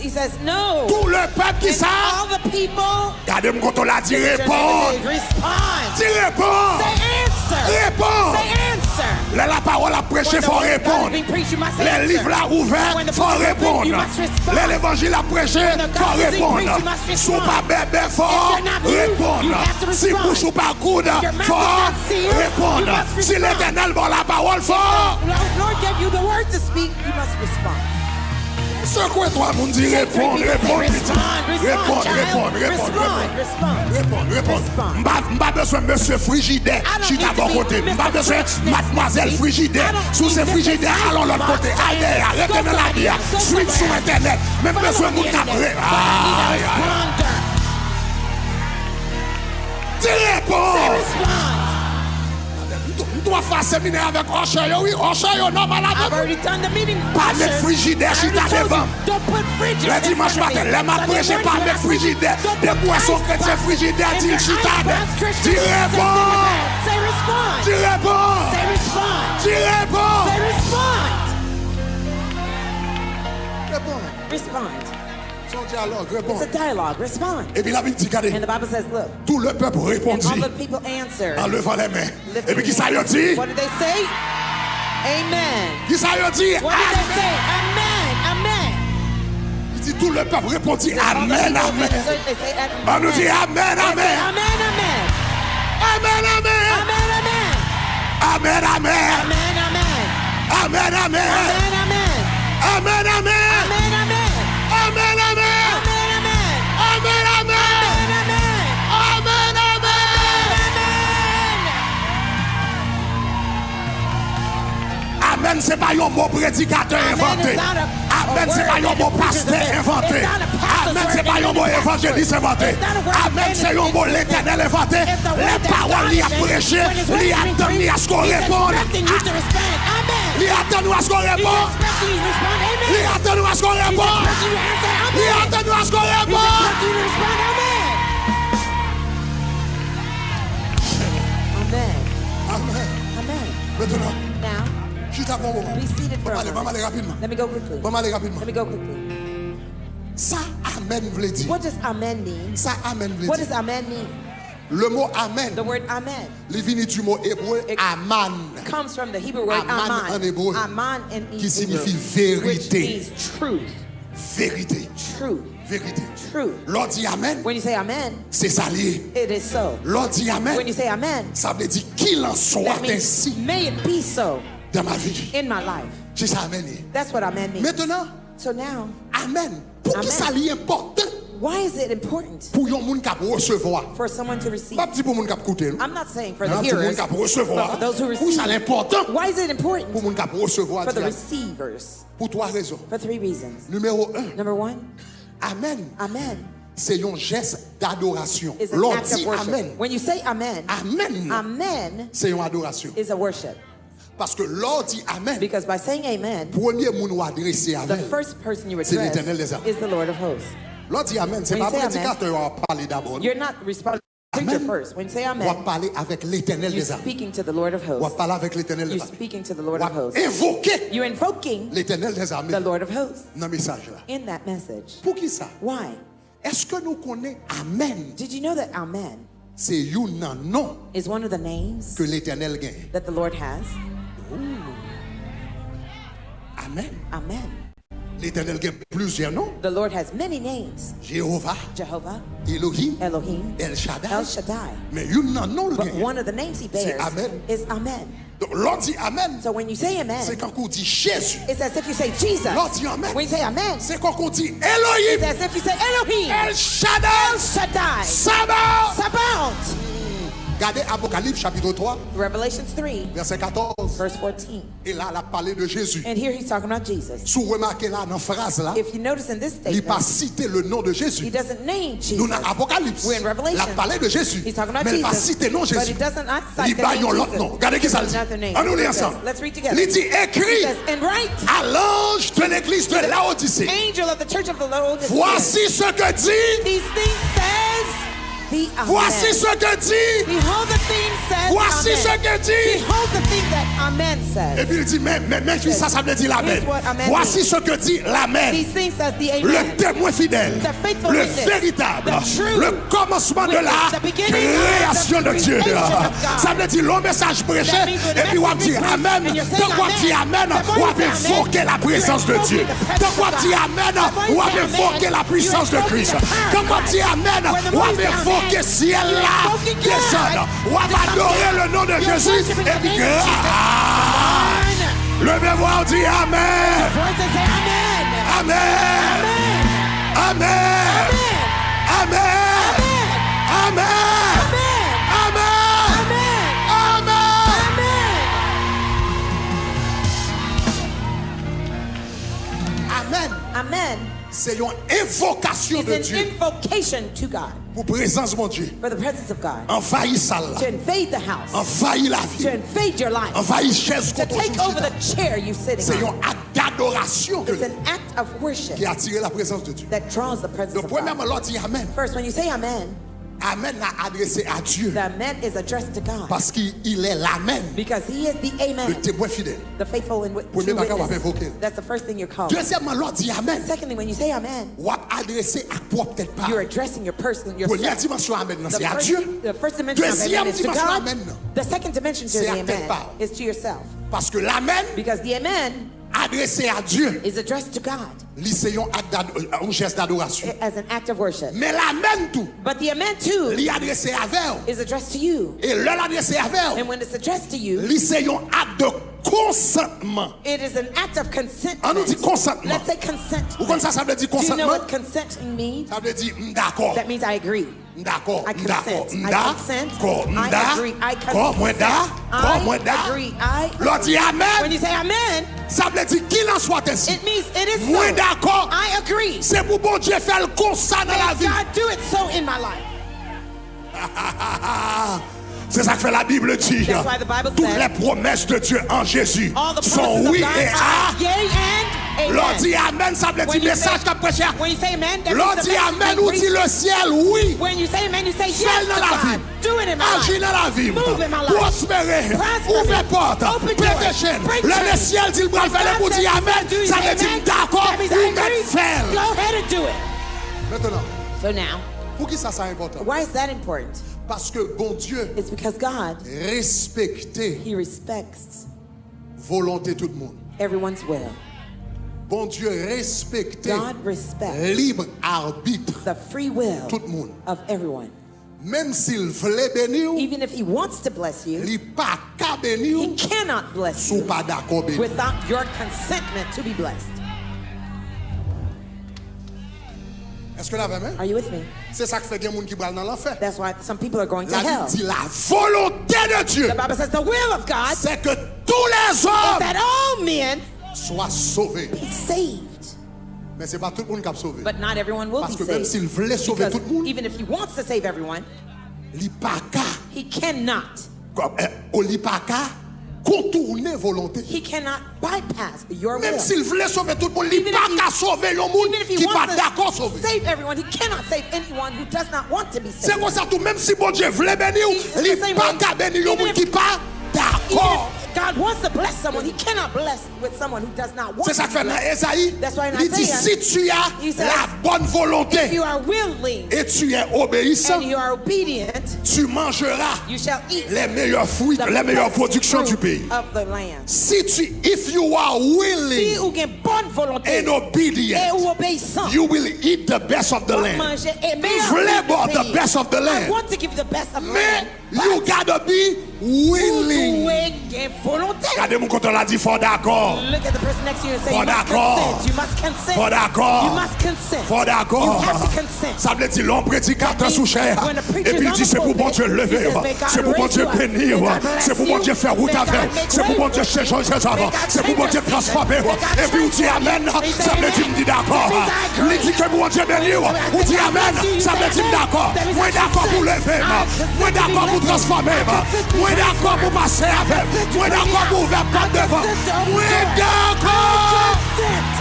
S2: He says, no.
S1: tout le peuple qui
S2: And
S1: ça.
S2: all the people,
S1: Regardez-moi quand on l'a dit,
S2: your neighbor
S1: réponds.
S2: says, respond.
S1: Dis réponds.
S2: Say answer.
S1: Réponds.
S2: Say answer.
S1: Là, la parole a prêché,
S2: When the
S1: faut
S2: word of God is
S1: répondre.
S2: being preached, you must
S1: Les
S2: answer.
S1: livres là ouverts,
S2: When the
S1: faut
S2: book is open,
S1: répondre.
S2: you must respond.
S1: L'évangile a prêché,
S2: When the
S1: faut
S2: gospel is being
S1: répondre.
S2: preached, you must
S1: Sous
S2: respond.
S1: pas bébé, faut
S2: If you're not moved,
S1: répondre.
S2: you have to
S1: Si
S2: respond.
S1: bouche ou pas coude,
S2: If your mouth is
S1: faut
S2: not sealed,
S1: répondre.
S2: you must
S1: Si
S2: respond.
S1: l'Éternel bon la parole, faut.
S2: The Lord gave you the word to speak, you must respond.
S1: Secouez-toi, mon dit, répondre, répondre. Répondre, répondre. M'pas besoin de monsieur Frigidaire, je suis à bon côté. M'pas besoin de mademoiselle Frigidaire. Sous ces Frigidaires, allons l'autre côté. Aïe, arrêtez de la vie. Suite sur Internet. Même besoin de mon cabré. Aïe, aïe. Dis réponds. Tu dois faire séminaire avec Rocher, oui. Rocher, non, malade.
S2: I've already done the meeting.
S1: Pas de frigidaire, je suis à devant.
S2: Don't put fridges.
S1: Le dimanche matin, les m'a prêché pas avec frigidaire. Des boissons chrétiens frigidaire, dit chitade. Dis réponds.
S2: Say respond.
S1: Dis réponds.
S2: Say respond.
S1: Dis réponds.
S2: Say respond.
S1: Réponds.
S2: Respond.
S1: Son dialogue, réponds.
S2: It's a dialogue. Respond.
S1: Et puis la Bible dit, regardez,
S2: And the Bible says, look.
S1: tout le peuple
S2: And
S1: répondit
S2: all the people answered.
S1: en levant les mains.
S2: Lifting
S1: Et puis qui ça y
S2: their
S1: a dit?
S2: What did they say? Amen.
S1: Qui ça y a dit?
S2: What did they say? Amen. Amen.
S1: Il dit tout le peuple répondit
S2: All the
S1: Amen,
S2: people
S1: Amen.
S2: answered, they say, amen.
S1: On nous dit Amen,
S2: They say,
S1: Amen.
S2: Amen. Amen.
S1: Amen, Amen.
S2: Amen. Amen.
S1: Amen, Amen.
S2: Amen. Amen.
S1: Amen, Amen.
S2: Amen. Amen.
S1: Amen, Amen.
S2: Amen. Amen.
S1: Amen, Amen.
S2: Amen. Amen.
S1: Amen, Amen.
S2: Amen. Amen.
S1: Amen, Amen. Amen, c'est pas un mot prédicateur
S2: Amen
S1: inventé.
S2: is not a
S1: Amen, c'est pas un bon pasteur inventé. Amen, c'est pas un bon évangéliste inventé. Amen, c'est un bon l'Éternel inventé. Les paroles lui a prêché, lui a donné à ce qu'on réponde. Lui a donné à ce qu'on réponde. Lui a donné à ce qu'on réponde. Lui a donné à ce qu'on réponde.
S2: Amen.
S1: Amen.
S2: Amen.
S1: Maintenant,
S2: Now,
S1: juste avant moment.
S2: be seated for a
S1: Allez,
S2: moment.
S1: aller rapidement.
S2: Let me go quickly.
S1: Maman, aller rapidement.
S2: Let me go quickly.
S1: Ça, Amen veut dire.
S2: What does amen mean?
S1: Ça, Amen veut
S2: What
S1: dire.
S2: does amen mean?
S1: Le mot Amen,
S2: The word amen
S1: il vient du mot hébreu Aman,
S2: comes from the Hebrew word
S1: Aman en hébreu,
S2: aman in
S1: qui signifie
S2: Hebrew, which
S1: vérité.
S2: means truth.
S1: Vérité.
S2: Truth.
S1: Vérité.
S2: Truth.
S1: L'on dit Amen,
S2: When you say amen,
S1: c'est ça lié.
S2: it is so.
S1: L'on dit
S2: When
S1: Amen,
S2: you say amen,
S1: ça veut dire qu'il en soit
S2: that means
S1: ainsi
S2: may it be so
S1: dans ma vie.
S2: in my life.
S1: C'est ça Amen.
S2: That's what amen means.
S1: Maintenant,
S2: So now,
S1: Amen. Pour qui
S2: Amen.
S1: ça lié important
S2: why is it important
S1: pour un monde qui recevoir.
S2: for someone to receive?
S1: Pas petit pour monde qui écouter.
S2: I'm not saying for the
S1: Pour monde
S2: hearers,
S1: qui
S2: but
S1: recevoir.
S2: for those who
S1: Pour ça
S2: receive.
S1: l'important
S2: Why is it important
S1: pour monde qui recevoir.
S2: for the receivers?
S1: Pour trois raisons.
S2: For 3 reasons.
S1: Numéro 1,
S2: Number 1,
S1: Amen.
S2: amen
S1: C'est un geste d'adoration.
S2: is an
S1: L'on
S2: act of
S1: dit
S2: worship.
S1: Amen.
S2: When you say amen,
S1: Amen,
S2: amen
S1: c'est une adoration.
S2: is a worship.
S1: Parce que l'on dit Amen,
S2: Because by saying amen,
S1: premier monde ou adressé
S2: the
S1: avec.
S2: first person you
S1: C'est
S2: address
S1: l'Éternel des armées.
S2: is the Lord of hosts.
S1: L'on dit Amen, c'est
S2: When
S1: pas
S2: you say
S1: prédicateur qui va parler d'abord.
S2: You're not responding to preacher
S1: Amen.
S2: first. When you say
S1: On va
S2: amen,
S1: parler avec l'Éternel
S2: you're
S1: des armées.
S2: speaking to the Lord of
S1: On va
S2: hosts.
S1: parler avec l'Éternel des
S2: You're
S1: armées.
S2: speaking to the
S1: On
S2: Lord of
S1: va
S2: hosts.
S1: invoquer
S2: You're invoking
S1: l'Éternel des armées
S2: the Lord of hosts
S1: dans le message là.
S2: in that message.
S1: Pour qui ça?
S2: Why?
S1: Est-ce que nous connaissons Amen?
S2: Did you know that amen
S1: C'est un nom
S2: is one of the names
S1: que l'Éternel gagne.
S2: that the Lord has?
S1: Amen.
S2: Amen.
S1: L'Éternel gagne plusieurs noms.
S2: The Lord has many names.
S1: Jéhovah,
S2: Jehovah,
S1: Elohim,
S2: Elohim,
S1: El Shaddai.
S2: El Shaddai.
S1: Mais un nom le
S2: But
S1: gagne.
S2: one of the names he bears
S1: Amen.
S2: is amen.
S1: Donc l'on dit Amen,
S2: So when you say
S1: c'est
S2: amen,
S1: quand on dit Jésus.
S2: it's as if you say Jesus.
S1: L'on dit Amen,
S2: When you say amen,
S1: c'est quand on dit
S2: it's
S1: Elohim,
S2: as if you say Elohim,
S1: El Shaddai,
S2: El Shaddai,
S1: Sabaoth.
S2: Sabaoth.
S1: Regardez Apocalypse chapitre 3,
S2: Revelations 3,
S1: verset 14.
S2: verse 14.
S1: Et là, il a parlé de Jésus.
S2: And here he's talking about Jesus.
S1: Si vous remarquez là, dans la phrase là,
S2: If you notice in this
S1: il n'a pas
S2: statement,
S1: cité le nom de
S2: he
S1: Jésus.
S2: doesn't name
S1: Nous,
S2: Jesus.
S1: dans Apocalypse,
S2: We're in Revelation.
S1: il a parlé de Jésus.
S2: He's talking about
S1: Mais il n'a pas
S2: Jesus,
S1: cité le nom
S2: but he
S1: Jésus.
S2: doesn't cite
S1: Il
S2: the
S1: va
S2: name
S1: y l'autre
S2: Jesus.
S1: nom. Regardez qui ça dit.
S2: Another name.
S1: On nous lit
S2: It says,
S1: ensemble.
S2: let's read together.
S1: Il dit
S2: It
S1: écrit
S2: says, and write,
S1: à l'ange de l'église de Laodicée.
S2: angel of the church of the Lord,
S1: Voici ce que dit.
S2: these things says the amen.
S1: Voici ce que dit.
S2: Behold the things says
S1: Voici ce
S2: amen.
S1: que dit.
S2: Behold the things that amen
S1: Et
S2: says.
S1: puis il dit, mais ça veut dire l'amen.
S2: Here's what amen
S1: Voici
S2: means.
S1: ce que dit l'amen.
S2: These things says the
S1: Le
S2: amen.
S1: témoin fidèle,
S2: The faithful
S1: le
S2: witness,
S1: véritable,
S2: the true
S1: le commencement de la
S2: witness, the beginning
S1: création
S2: of
S1: de
S2: the
S1: Dieu.
S2: creation of God.
S1: Ça veut dire le message prêché,
S2: That means when the
S1: et puis on
S2: message
S1: dit
S2: is preached
S1: Amen.
S2: and you're saying
S1: Donc on dit Amen,
S2: the more
S1: on
S2: you
S1: va
S2: say
S1: invoquer la présence de
S2: you're
S1: Dieu.
S2: invoking the
S1: Donc on
S2: presence
S1: dit
S2: of
S1: Amen,
S2: God. The more you
S1: on va
S2: say
S1: invoquer
S2: amen,
S1: la puissance de
S2: you're
S1: Christ.
S2: invoking the power of
S1: Donc on
S2: God.
S1: dit Amen,
S2: When the
S1: on
S2: more
S1: va
S2: you say
S1: invoquer
S2: amen,
S1: ciel
S2: you're
S1: là,
S2: invoking God.
S1: descendre. On va adorer le nom de
S2: You're
S1: Jésus.
S2: worshiping
S1: Et
S2: the
S1: puis
S2: name of Jesus.
S1: levez-vous, on dit Amen.
S2: Voice and say amen.
S1: Amen.
S2: Amen.
S1: Amen. Amen. Amen. Amen. Amen. Amen.
S2: Amen.
S1: C'est une invocation de
S2: It's an
S1: Dieu
S2: invocation to God,
S1: pour présence mon Dieu.
S2: for the presence of God,
S1: Envahir salle
S2: to
S1: là.
S2: invade the house,
S1: Envahir la
S2: to
S1: vie.
S2: invade your life,
S1: Envahir chaise
S2: to
S1: contre
S2: take over the
S1: chita.
S2: chair you're
S1: C'est
S2: sitting
S1: un
S2: on.
S1: acte d'adoration que
S2: It's an act of worship
S1: qui a attiré la présence de Dieu.
S2: that draws the presence
S1: Donc
S2: of God.
S1: premièrement, l'on dit Amen.
S2: First, when you say amen,
S1: Amen a adressé à Dieu
S2: the amen is addressed to God
S1: parce qu'il est l'Amen,
S2: because he is the
S1: le
S2: amen,
S1: témoin fidèle.
S2: the faithful and
S1: Premier
S2: true
S1: bagage, on va
S2: witness.
S1: invoquer.
S2: That's the first thing you're called.
S1: Deuxièmement, l'on dit Amen.
S2: Secondly, when you say amen,
S1: Ou adressé à toi peut-être pas.
S2: you're addressing your person,
S1: Première
S2: yourself.
S1: dimension Amen, c'est à Dieu.
S2: The first dimension of
S1: Deuxième
S2: amen is to
S1: dimension
S2: God.
S1: Amen.
S2: The second dimension to
S1: C'est
S2: the
S1: à tes
S2: amen
S1: parts.
S2: is to yourself.
S1: Parce que l'Amen
S2: Because the amen
S1: adressé à Dieu,
S2: is addressed to God
S1: c'est un geste d'adoration.
S2: as an act of worship.
S1: Mais l'Amen tout,
S2: But the amen too
S1: il adressé à vous.
S2: is addressed to you.
S1: Et l'adressé à vous,
S2: And when it's addressed to you,
S1: c'est un acte de consentement.
S2: It is an act of consent.
S1: On nous dit consentement.
S2: Let's say consent.
S1: Vous connaissez ça veut dire
S2: Do you know
S1: consentement?
S2: what consent means?
S1: Ça veut dire d'accord.
S2: That means I agree.
S1: D'accord.
S2: I consent. I
S1: D'accord.
S2: consent.
S1: D'accord.
S2: I agree. I consent. I agree.
S1: L'autre dit amen.
S2: When you say amen,
S1: ça veut dire qu'il en soit ainsi.
S2: it means it is
S1: Moi
S2: so.
S1: d'accord.
S2: I agree.
S1: C'est pour bon Dieu faire le constat dans la
S2: May
S1: vie.
S2: God do it so in my life.
S1: C'est ça que fait la Bible dit.
S2: That's why the Bible
S1: Toutes
S2: says,
S1: les promesses de Dieu en Jésus
S2: all the
S1: sont
S2: promises
S1: oui
S2: of God
S1: et
S2: are
S1: ah.
S2: yea and
S1: L'on
S2: amen.
S1: dit amen, ça veut
S2: When
S1: dire
S2: you say-
S1: message qu'a prêché.
S2: When you say amen, that
S1: L'on
S2: means the
S1: dit
S2: message
S1: amen
S2: being
S1: ou dit
S2: preached.
S1: le ciel oui.
S2: When you say amen, you say
S1: Fais
S2: yes
S1: dans
S2: to
S1: la vie.
S2: God. Do it in my
S1: Agis
S2: life.
S1: dans la vie.
S2: Move in my life.
S1: Prospérer.
S2: Prosper
S1: Ouvre
S2: me.
S1: porte.
S2: Open
S1: Pète
S2: doors.
S1: chaînes.
S2: Break
S1: Le
S2: chains.
S1: ciel dit le bras faire pour
S2: God
S1: dire
S2: says,
S1: amen.
S2: do you
S1: Ça
S2: say
S1: veut dire
S2: amen?
S1: d'accord
S2: That means I
S1: ou mettre
S2: agree.
S1: faire.
S2: Go ahead and do it.
S1: Maintenant,
S2: So now,
S1: pour qui ça c'est important?
S2: why is that important?
S1: Parce que bon Dieu
S2: It's because God,
S1: respectait
S2: He respects
S1: volonté tout le monde.
S2: everyone's will.
S1: Bon Dieu respectait
S2: God respects
S1: libre arbitre
S2: the free will
S1: tout le monde.
S2: of everyone.
S1: Même s'il voulait bénir,
S2: Even if He wants to bless you,
S1: il pas qu'à
S2: He
S1: bénir
S2: cannot bless
S1: sous
S2: you
S1: pas d'accord bénir.
S2: without your consentment to be blessed.
S1: Est-ce que là vraiment?
S2: Are you with me?
S1: C'est ça qui fait qu'il y a des gens qui vont dans l'enfer.
S2: That's why some people are going to
S1: La
S2: hell.
S1: Bible dit la volonté de Dieu,
S2: The Bible says the will of God
S1: c'est que tous les
S2: is
S1: hommes
S2: that all men
S1: soient sauvés.
S2: be saved.
S1: Mais c'est pas tout le monde qui a sauvé.
S2: But not everyone will
S1: Parce
S2: be
S1: que même s'il
S2: saved.
S1: voulait sauver
S2: Because
S1: tout le monde,
S2: even if He wants to save everyone,
S1: il pas qu'à,
S2: He cannot.
S1: il pas qu'à contourner volonté.
S2: He cannot bypass your
S1: Même
S2: will.
S1: s'il voulait sauver tout le monde, il
S2: Even
S1: pas
S2: if he-
S1: qu'à sauver le monde
S2: Even if He
S1: qui pas
S2: wants
S1: d'accord
S2: to
S1: sauver.
S2: save everyone, He cannot save anyone who does not want to be
S1: C'est
S2: saved.
S1: comme ça tout, même si bon Dieu voulait bénir,
S2: It's the
S1: il
S2: same
S1: pas
S2: way.
S1: qu'à bénir le
S2: Even
S1: monde
S2: if-
S1: qui pas
S2: Even
S1: d'accord.
S2: if God wants to bless someone, He cannot bless with someone who does not want
S1: C'est ça
S2: to
S1: que
S2: be
S1: fait dans
S2: blessed.
S1: Ésaïe.
S2: That's why in
S1: Il dit
S2: Isaiah,
S1: si tu as
S2: he says,
S1: la bonne
S2: If
S1: volonté
S2: you are willing
S1: et tu es obéissant,
S2: and you are obedient,
S1: tu mangeras
S2: you shall eat
S1: les meilleurs fruits,
S2: the
S1: les meilleures
S2: best
S1: productions du
S2: fruit
S1: pays.
S2: of the land.
S1: Si tu, if you are
S2: Si
S1: willing
S2: ou gen bonne volonté
S1: and obedient,
S2: et ou obéissant,
S1: you will eat the best of the land.
S2: manger et meilleur
S1: Voulez
S2: fruit du
S1: boire the
S2: pays.
S1: best of the
S2: I
S1: land.
S2: want to give you the best of the
S1: Mais
S2: land.
S1: you gotta be willing.
S2: Willing. Volonté.
S1: Regardez mon quand on l'a dit fort d'accord.
S2: Look at the person next to you and say,
S1: Fort
S2: you must
S1: d'accord.
S2: consent. You must consent.
S1: Fort d'accord.
S2: You must consent.
S1: Fort d'accord.
S2: You have to consent.
S1: Ça veut dire l'homme prédicateur sous chair.
S2: When the preacher
S1: Et puis il
S2: is
S1: dit
S2: on
S1: c'est
S2: the
S1: pour bon
S2: pulpit,
S1: Dieu lever.
S2: he says, may God
S1: C'est pour bon
S2: raise
S1: Dieu
S2: you up.
S1: bénir.
S2: May God bless
S1: C'est pour bon
S2: you.
S1: Dieu faire route
S2: May
S1: avec.
S2: God make
S1: C'est pour
S2: way
S1: bon Dieu
S2: for
S1: changer
S2: you.
S1: ça va.
S2: May God
S1: C'est pour bon
S2: change
S1: Dieu
S2: your
S1: transformer.
S2: season. May God
S1: Et puis il dit
S2: change
S1: amen.
S2: your season.
S1: Ça veut dire me dit d'accord.
S2: That means I agree.
S1: Il dit que bon Dieu bénir. Ou dit amen. Ça veut dire d'accord.
S2: That means
S1: Moi
S2: I
S1: d'accord pour
S2: consent.
S1: lever.
S2: I consent
S1: Moi
S2: to be
S1: d'accord pour
S2: lifted.
S1: transformer.
S2: I consent to
S1: Moi
S2: be
S1: d'accord pour passer avec. Moi d'accord pour ouvrir porte devant. Moi d'accord.
S2: Consent.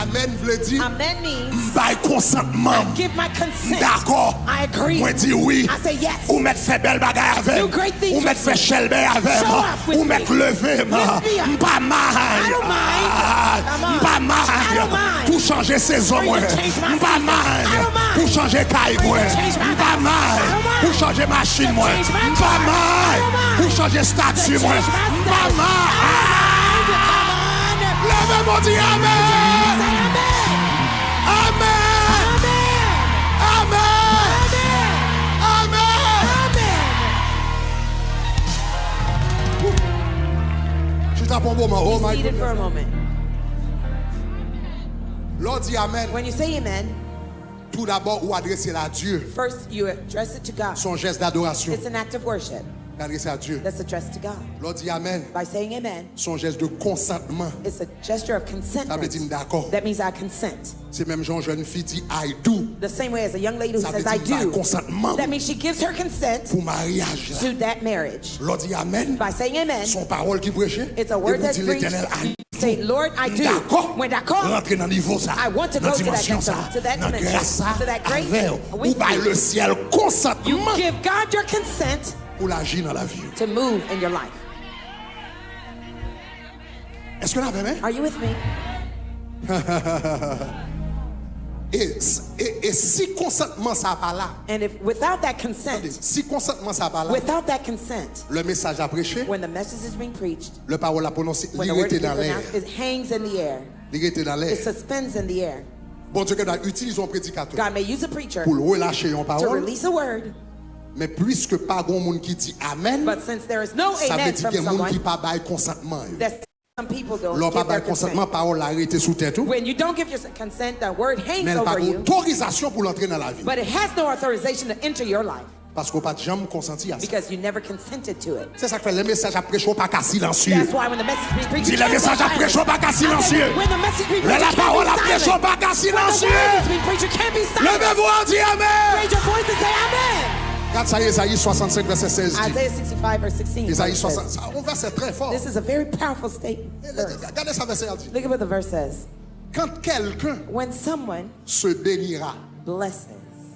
S1: Amen veut dire
S2: Amen means
S1: by consentement.
S2: give my consent.
S1: D'accord.
S2: I agree.
S1: Moi dis oui.
S2: I say yes.
S1: Ou mettre fait belle bagarre avec.
S2: Do great things
S1: Ou mettre
S2: with
S1: fait chelbe avec.
S2: Show off with
S1: Ou
S2: me.
S1: mettre lever.
S2: Lift me up.
S1: M'pas mal.
S2: I don't mind. Come on.
S1: M'pas
S2: I don't
S1: mal.
S2: mind.
S1: Pour changer saison
S2: For you
S1: moi.
S2: to change my
S1: M'pas
S2: season. I
S1: mal.
S2: don't mind.
S1: Pour changer caille
S2: For you
S1: moi.
S2: to change my
S1: M'pas
S2: house.
S1: mal.
S2: I don't mind.
S1: Pour changer machine
S2: To
S1: moi.
S2: change my
S1: M'pas
S2: car. I
S1: mal.
S2: don't mind.
S1: Pour changer statut
S2: To
S1: moi.
S2: change my
S1: M'pas
S2: status.
S1: mal.
S2: Come on.
S1: Levez mon Dieu, amen.
S2: Say amen.
S1: Amen.
S2: Amen.
S1: Amen.
S2: Amen.
S1: Je tape un moment. Oh
S2: Be
S1: my
S2: seated
S1: God.
S2: for a moment.
S1: Lord dit amen.
S2: When you say amen,
S1: Tout d'abord, ou adresser à Dieu
S2: first you address it to God.
S1: son geste d'adoration.
S2: It's an act of worship
S1: Adresser à Dieu.
S2: that's addressed to God.
S1: Lord dit amen.
S2: By saying amen,
S1: Son geste de consentement.
S2: it's a gesture of
S1: Ça veut
S2: consentment.
S1: dire d'accord.
S2: That means I consent.
S1: C'est même genre jeune fille dit I do.
S2: The same way as a young lady who
S1: Ça veut
S2: says I
S1: dire by
S2: do.
S1: consentement
S2: That means she gives her consent
S1: pour mariage.
S2: to that marriage.
S1: Lord dit amen.
S2: By saying amen,
S1: Son parole qui prêchait.
S2: it's a word that's preached. Say, Lord, I do.
S1: D'accord.
S2: When d'accord,
S1: Rentrer dans niveau ça.
S2: I want to
S1: Dans
S2: go to that
S1: dimension ça.
S2: to that
S1: Dans
S2: dimension,
S1: grâce ça.
S2: to that great
S1: Avec.
S2: with
S1: Ou by
S2: you.
S1: le ciel consentement
S2: give God your consent
S1: pour l'agir dans la vie.
S2: to move in your life.
S1: Est-ce que vous avez
S2: Are you with me?
S1: et si consentement ça pas là,
S2: And if without that consent,
S1: si consentement ça pas là,
S2: without that consent,
S1: le message à prêcher,
S2: when the message is being preached,
S1: le parole à prononcer,
S2: when
S1: il
S2: the word is
S1: était dans l'air.
S2: pronounced, it hangs in the air.
S1: Il était dans l'air.
S2: It suspends in the air.
S1: Bon Dieu, que doit utiliser un prédicateur
S2: God may use a preacher
S1: pour relâcher une
S2: to
S1: parole
S2: release a word
S1: Mais puisque pas grand monde qui dit amen,
S2: But since there is no
S1: ça veut
S2: amen
S1: dire
S2: from
S1: qu'il y a monde qui
S2: someone,
S1: pas bail consentement.
S2: that some people don't
S1: L'on pas
S2: give their
S1: bail consentement,
S2: consent.
S1: parole arrêtée sous tête.
S2: When you don't give your consent, the word hangs
S1: Mais elle n'a pas
S2: over you,
S1: d'autorisation pour l'entrer dans la vie.
S2: but it has no authorization to enter your life
S1: Parce qu'on n'a pas de jamais consenti à ça.
S2: because you never consented to it.
S1: C'est ça que fait le message après chaud pas qu'à silencieux.
S2: That's why when the message is preached,
S1: Dis le message après chaud pas qu'à silencieux.
S2: when the message is preached,
S1: La parole après chaud pas qu'à
S2: when the
S1: silencieux.
S2: word is being preached, you can't be silent.
S1: Levez-vous en dit amen.
S2: Raise your voice and say amen.
S1: Regarde ça, Isaïe 65, verset 16 dit.
S2: Isaiah 65 verse 16.
S1: Isaïe
S2: says,
S1: 65, on verset très fort.
S2: this is a very powerful statement.
S1: Regardez ça, verset dit.
S2: Look at what the verse says.
S1: Quand quelqu'un
S2: When someone
S1: se bénira,
S2: blesses,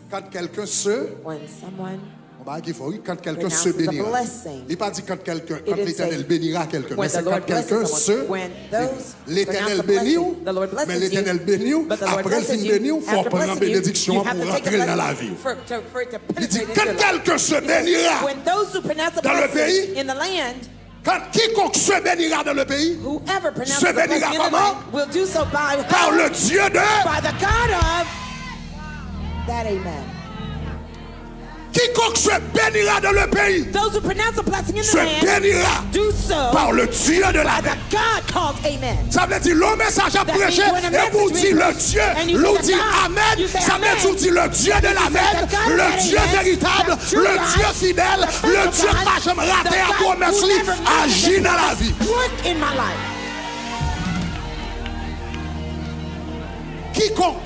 S1: quand quelqu'un se,
S2: when someone,
S1: on va dire, quand quelqu'un se
S2: Renounces a
S1: bénira.
S2: blessing.
S1: Il n'est pas dit quand quelqu'un,
S2: It
S1: quand
S2: didn't
S1: l'Éternel
S2: say
S1: bénira quelqu'un. Mais
S2: when the
S1: c'est quand
S2: Lord blesses
S1: quelqu'un
S2: someone.
S1: se,
S2: When those
S1: l'Éternel
S2: pronounce a
S1: bénit,
S2: blessing, the Lord blesses
S1: mais l'Éternel bénit,
S2: but the Lord
S1: après le
S2: blesses
S1: fin
S2: you.
S1: béni, il faut
S2: After
S1: prendre la
S2: blessing you,
S1: bénédiction
S2: you
S1: pour
S2: have to take
S1: rentrer
S2: the
S1: dans la
S2: blessing
S1: vie.
S2: for it to
S1: Il dit,
S2: penetrate into
S1: quand
S2: your life.
S1: quelqu'un se
S2: He says,
S1: bénira,
S2: when those who pronounce a
S1: dans le
S2: blessing
S1: pays,
S2: in the land,
S1: quand quiconque se bénira dans le pays,
S2: whoever pronounces
S1: se
S2: a blessing
S1: bénira
S2: in the
S1: comment?
S2: land will do so by
S1: le Dieu de,
S2: by the God of that amen.
S1: quiconque se bénira dans le pays,
S2: Those who pronounce a blessing in
S1: se
S2: the land
S1: bénira
S2: do so
S1: par le Dieu de la
S2: by the God called amen.
S1: Ça veut dire le message à
S2: That means
S1: prêcher
S2: when a
S1: et vous
S2: message
S1: dit
S2: is
S1: le
S2: preached
S1: Dieu,
S2: and you
S1: nous
S2: say
S1: dit
S2: God,
S1: amen,
S2: you say
S1: ça veut
S2: amen.
S1: dire dit le Dieu de l'amen,
S2: the God
S1: le
S2: that
S1: Dieu
S2: amen,
S1: véritable,
S2: the true
S1: le
S2: God,
S1: Dieu fidèle,
S2: the
S1: le
S2: faithful
S1: Dieu
S2: God,
S1: pas jamais raté
S2: the
S1: à
S2: God
S1: promesse
S2: who
S1: lui,
S2: never misses
S1: agit
S2: his
S1: dans la vie.
S2: Work in my life.
S1: Quiconque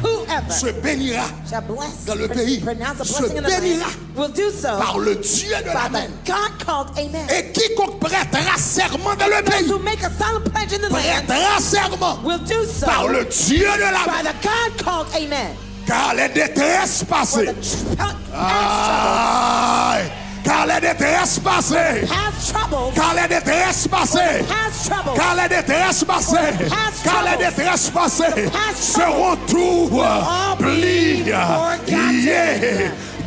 S2: Whoever
S1: se bénira
S2: shall bless,
S1: dans le pays,
S2: pronounce a
S1: se
S2: blessing in the
S1: bénira
S2: land, will do so
S1: par le Dieu de
S2: by
S1: l'amen.
S2: the God called amen.
S1: Et quiconque prêtera serment dans le
S2: Those
S1: pays,
S2: who make a solemn pledge in the land
S1: prêtera serment
S2: will do so
S1: par le Dieu de
S2: by
S1: l'amen.
S2: the God called amen.
S1: Car les détresses
S2: For
S1: passées,
S2: the
S1: aïe, car les détresses passées,
S2: past troubles,
S1: car les détresses passées,
S2: past troubles,
S1: car les détresses passées, car les détresses passées seront tout oubliées.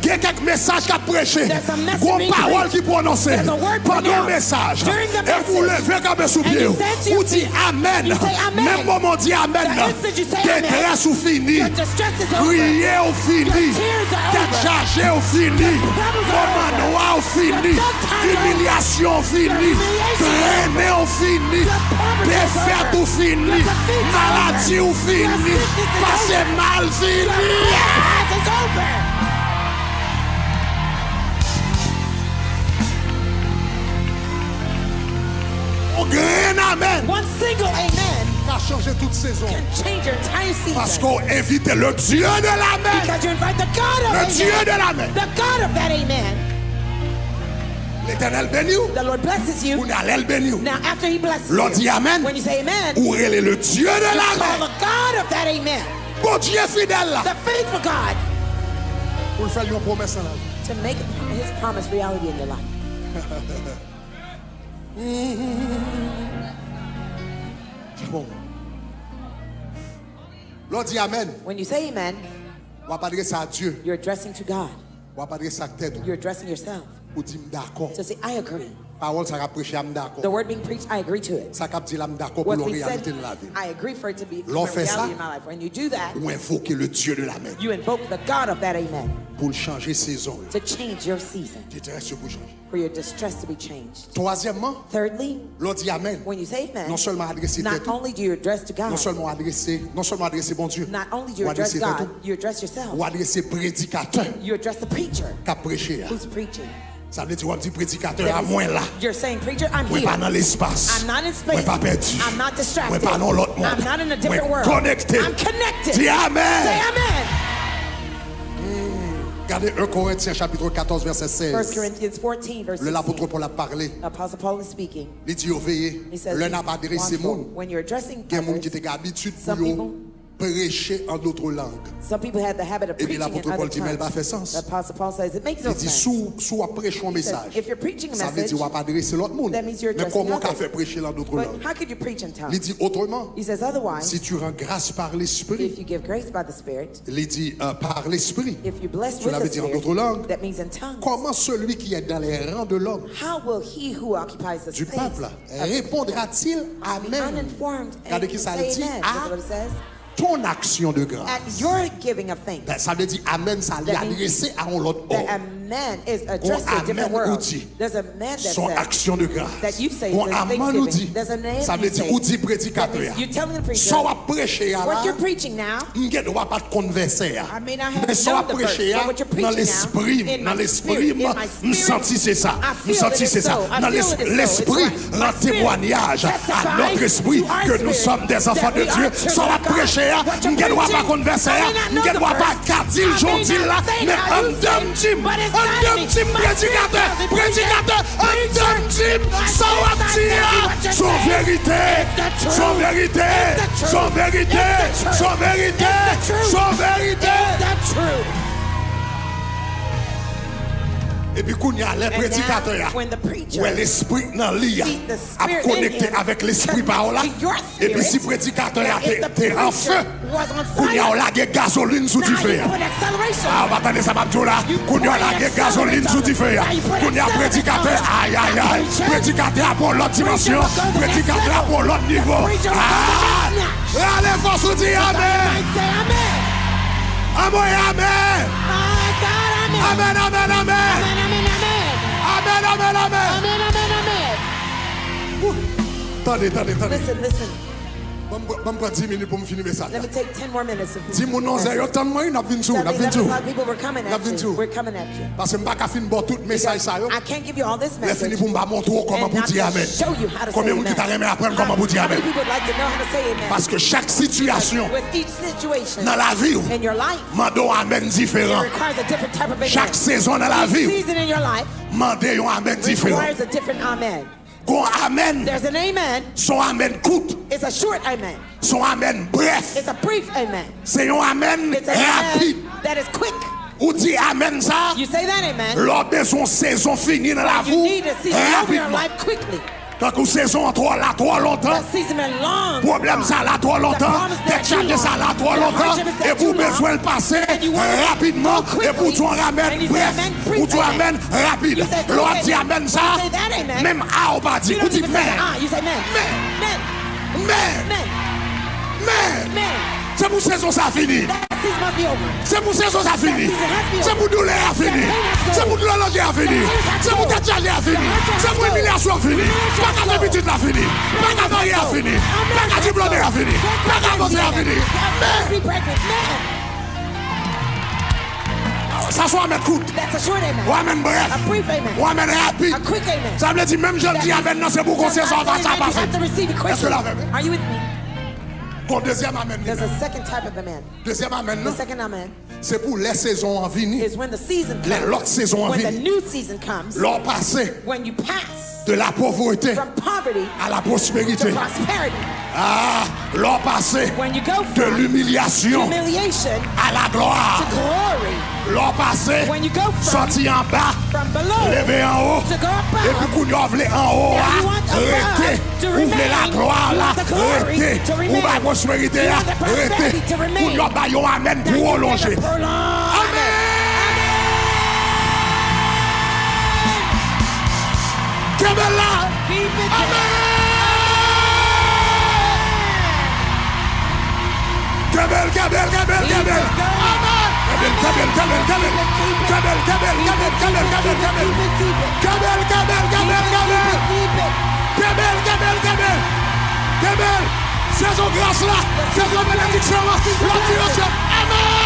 S1: Il y a quelques messages qu'à prêcher, une parole qui prononcer pendant le message. Et vous levez comme sous pied, vous dites Amen. Même moment dit Amen, détresse ou fini, prier ou fini, tête chargée ou fini, moment noir ou fini, humiliation ou fini, traîner ou fini, défaite ou fini, maladie ou fini, passer mal fini.
S2: it's over.
S1: Grand amen
S2: One single amen
S1: a changé toute saison.
S2: can change your entire season.
S1: Parce qu'on invite le Dieu de l'amen.
S2: Because you invite the God of
S1: Le
S2: amen.
S1: Dieu de l'amen.
S2: The God of that amen.
S1: L'Éternel bénit.
S2: The Lord blesses you.
S1: Ou n'allez le bénir.
S2: Now after he blesses
S1: L'on
S2: you,
S1: dit amen.
S2: when you say amen,
S1: Ou elle est le Dieu de
S2: call
S1: l'amen.
S2: the God of that amen.
S1: Bon Dieu fidèle là.
S2: The faithful God
S1: Pour le faire une promesse dans la vie.
S2: to make his promise reality in your life.
S1: Bon. L'on dit amen.
S2: When you say amen,
S1: On va pas adresser à Dieu.
S2: you're addressing to God.
S1: On va pas adresser à tête.
S2: You're addressing yourself.
S1: Pour dire d'accord.
S2: To say, I agree.
S1: Parole ça va prêcher à
S2: The
S1: d'accord.
S2: word being preached, I agree to it.
S1: Ça cap dit là d'accord pour
S2: What's
S1: la
S2: being said,
S1: réalité de la vie.
S2: I agree for it to be a
S1: L'on fait ça.
S2: reality in my life. When you do that,
S1: Ou invoquer le Dieu de l'amen.
S2: you invoke the God of that amen
S1: Pour changer saison.
S2: to change your season,
S1: Détresse pour changer.
S2: for your distress to be changed.
S1: Troisièmement,
S2: Thirdly,
S1: l'on dit amen.
S2: when you say amen,
S1: Non seulement adresser tête.
S2: not only do you address to God,
S1: Non seulement adresser bon Dieu.
S2: not only do you
S1: Ou
S2: address
S1: adresser tête.
S2: God, you address yourself.
S1: Ou adresser prédicateur
S2: You address the preacher
S1: qui a prêché.
S2: who's preaching.
S1: Ça veut dire on dit prédicateur à
S2: That
S1: moi
S2: means
S1: là.
S2: You're saying, preacher, I'm
S1: Moi
S2: here.
S1: pas dans l'espace.
S2: I'm not in
S1: Moi
S2: space.
S1: pas perdu.
S2: I'm not
S1: Moi
S2: distracted.
S1: pas dans l'autre monde.
S2: I'm not in a different
S1: Moi
S2: world.
S1: connecté.
S2: I'm connected.
S1: Dis amen.
S2: Say amen.
S1: Regardez 1 Corinthiens chapitre 14 verset
S2: 1
S1: 16.
S2: Corinthians 14, verse
S1: L'apôtre
S2: 16.
S1: Paul a parlé.
S2: Apostle Paul is speaking.
S1: Il dit veillez.
S2: He says,
S1: L'un n'a pas adressé
S2: watchful.
S1: monde.
S2: When you're addressing
S1: Il y a des gens
S2: others,
S1: qui ont l'habitude
S2: some
S1: pour
S2: people-
S1: prêcher en d'autres langues.
S2: some people have the habit of
S1: Et puis
S2: preaching
S1: l'apôtre
S2: in
S1: Paul
S2: other
S1: dit, mais elle va faire
S2: tongues.
S1: sens.
S2: The Apostle Paul says, it makes no
S1: Il dit
S2: sense.
S1: sous prêcher un
S2: He says,
S1: message.
S2: if you're preaching a
S1: Ça veut
S2: message,
S1: dire qu'on va pas adresser l'autre monde.
S2: that means you're
S1: Mais
S2: addressing
S1: comment qu'a
S2: others.
S1: fait prêcher dans d'autres
S2: but
S1: langues?
S2: how could you preach in
S1: Il
S2: tongues?
S1: dit autrement.
S2: He says, otherwise,
S1: Si tu rends grâce par l'esprit,
S2: if you give grace by the Spirit,
S1: il dit par l'esprit.
S2: if you bless
S1: Cela
S2: with
S1: veut
S2: the
S1: dire en
S2: Spirit,
S1: d'autres langues.
S2: that means in tongues.
S1: Comment celui qui est dans les rangs de l'homme,
S2: How will he who occupies the
S1: du
S2: space
S1: peuple,
S2: of
S1: répondra-t-il
S2: be
S1: Amen?
S2: uninformed
S1: Regardez
S2: and
S1: qui ça
S2: say
S1: dit
S2: amen?
S1: à
S2: Look what it says.
S1: ton action de
S2: At
S1: grâce.
S2: your giving of thanks.
S1: Ben, ça veut dire Amen, ça l'est
S2: That means
S1: adressé à un autre
S2: The
S1: homme. man is addressed in a different world. There's a man that says that you say Thanksgiving. There's a name
S2: ça veut dire ou dit prédicateur.
S1: you're telling the preacher what you're preaching now.
S2: M'gè doit pas converser.
S1: I may not have
S2: Mais so
S1: known the verse, but what you're preaching now, in my spirit,
S2: m'senti c'est ça. M'senti c'est ça. Dans l'esprit, rend témoignage à notre esprit que nous sommes des enfants de Dieu. So va prêcher, m'gè doit pas converser, m'gè doit pas dire gentil là, mais un dame team prédicateur, un dame team, ça va dire son vérité, son vérité, son vérité, son vérité, son vérité. Et puis qu'on y a les prédicateurs, où l'esprit dans l'île a connecté avec l'esprit par là. Et puis si prédicateur était en feu, qu'on y a la gasoline sous du feu. Ah, on va attendre ça, Mabdou là. Qu'on y a la gasoline sous du feu. Qu'on y a prédicateur, aïe aïe aïe. Prédicateur pour l'autre dimension, prédicateur pour l'autre niveau. Ah, allez, force vous dire amen. Amen, amen. Amen, amen, amen. Amen, amen, amen. Attendez.
S1: Listen.
S2: Je vais 10 minutes pour me finir ça.
S1: Let me take 10 more minutes.
S2: Dis mon nom, c'est autant de moi, n'a vinn tout.
S1: People were coming at you. We're coming at you.
S2: Parce que je ne peux pas finir tout message ça.
S1: I can't give you all this
S2: Je
S1: message.
S2: finis pour me montrer comment vous dire amen. Combien de gens qui apprendre comment vous dire amen? Parce que chaque situation dans la vie, mandez un amen différent. Chaque saison dans la vie, mandez un amen différent. Gon amen.
S1: There's an amen.
S2: Son amen court.
S1: It's a short amen.
S2: Son amen bref.
S1: It's a brief amen.
S2: C'est un amen
S1: It's a
S2: rapide.
S1: amen that is quick.
S2: Ou dit amen ça.
S1: You say that amen.
S2: Lors de son saison finie dans la vie.
S1: You need to see over your life quickly.
S2: Quand une saison trop là trop longtemps. Problème ça là trop longtemps. T'es chargé ça là trop longtemps. Et pour besoin le passer rapidement. Et pour tu en ramènes bref. Ou tu amènes rapide. L'autre dit amen ça. Même A ou pas dit. Ou dit mais. C'est pour saison ça fini. C'est pour saison ça fini. C'est pour douleur à fini. C'est pour douleur à fini. C'est pour tête chargée à fini. C'est pour humiliation à fini. Pas qu'à petite à fini. Pas qu'à marier à fini. Pas qu'à diplômer à fini. Pas qu'à bosser à fini. Ça soit amen court. Ou amen bref. Ou amen rapide. Ça veut dire même je dis amen non c'est pour qu'on saison ça pas fait. Est-ce que la même?
S1: Are you with me?
S2: Deuxième amen.
S1: There's a second type of amen.
S2: Deuxième amen.
S1: The second amen
S2: c'est pour les saisons en venir.
S1: is when the season comes.
S2: L'autre saison en
S1: when
S2: venir.
S1: the new season comes.
S2: L'an passé.
S1: When you pass
S2: de la pauvreté
S1: from poverty
S2: à la prospérité.
S1: to prosperity.
S2: Ah, l'an passé
S1: when you go
S2: de
S1: from
S2: l'humiliation
S1: à
S2: la gloire.
S1: To glory.
S2: L'an passé
S1: when you go from
S2: sorti en bas,
S1: from below
S2: levé en haut,
S1: to go above.
S2: et puis qu'on y ouvre en haut, arrêtez, ouvrez la gloire là, arrêtez, ouvrez la prospérité là, arrêtez, qu'on y ouvre un amen pour prolonger. Amen. Amen. C'est son grâce là, c'est son bénédiction là, l'optimisation. Amen.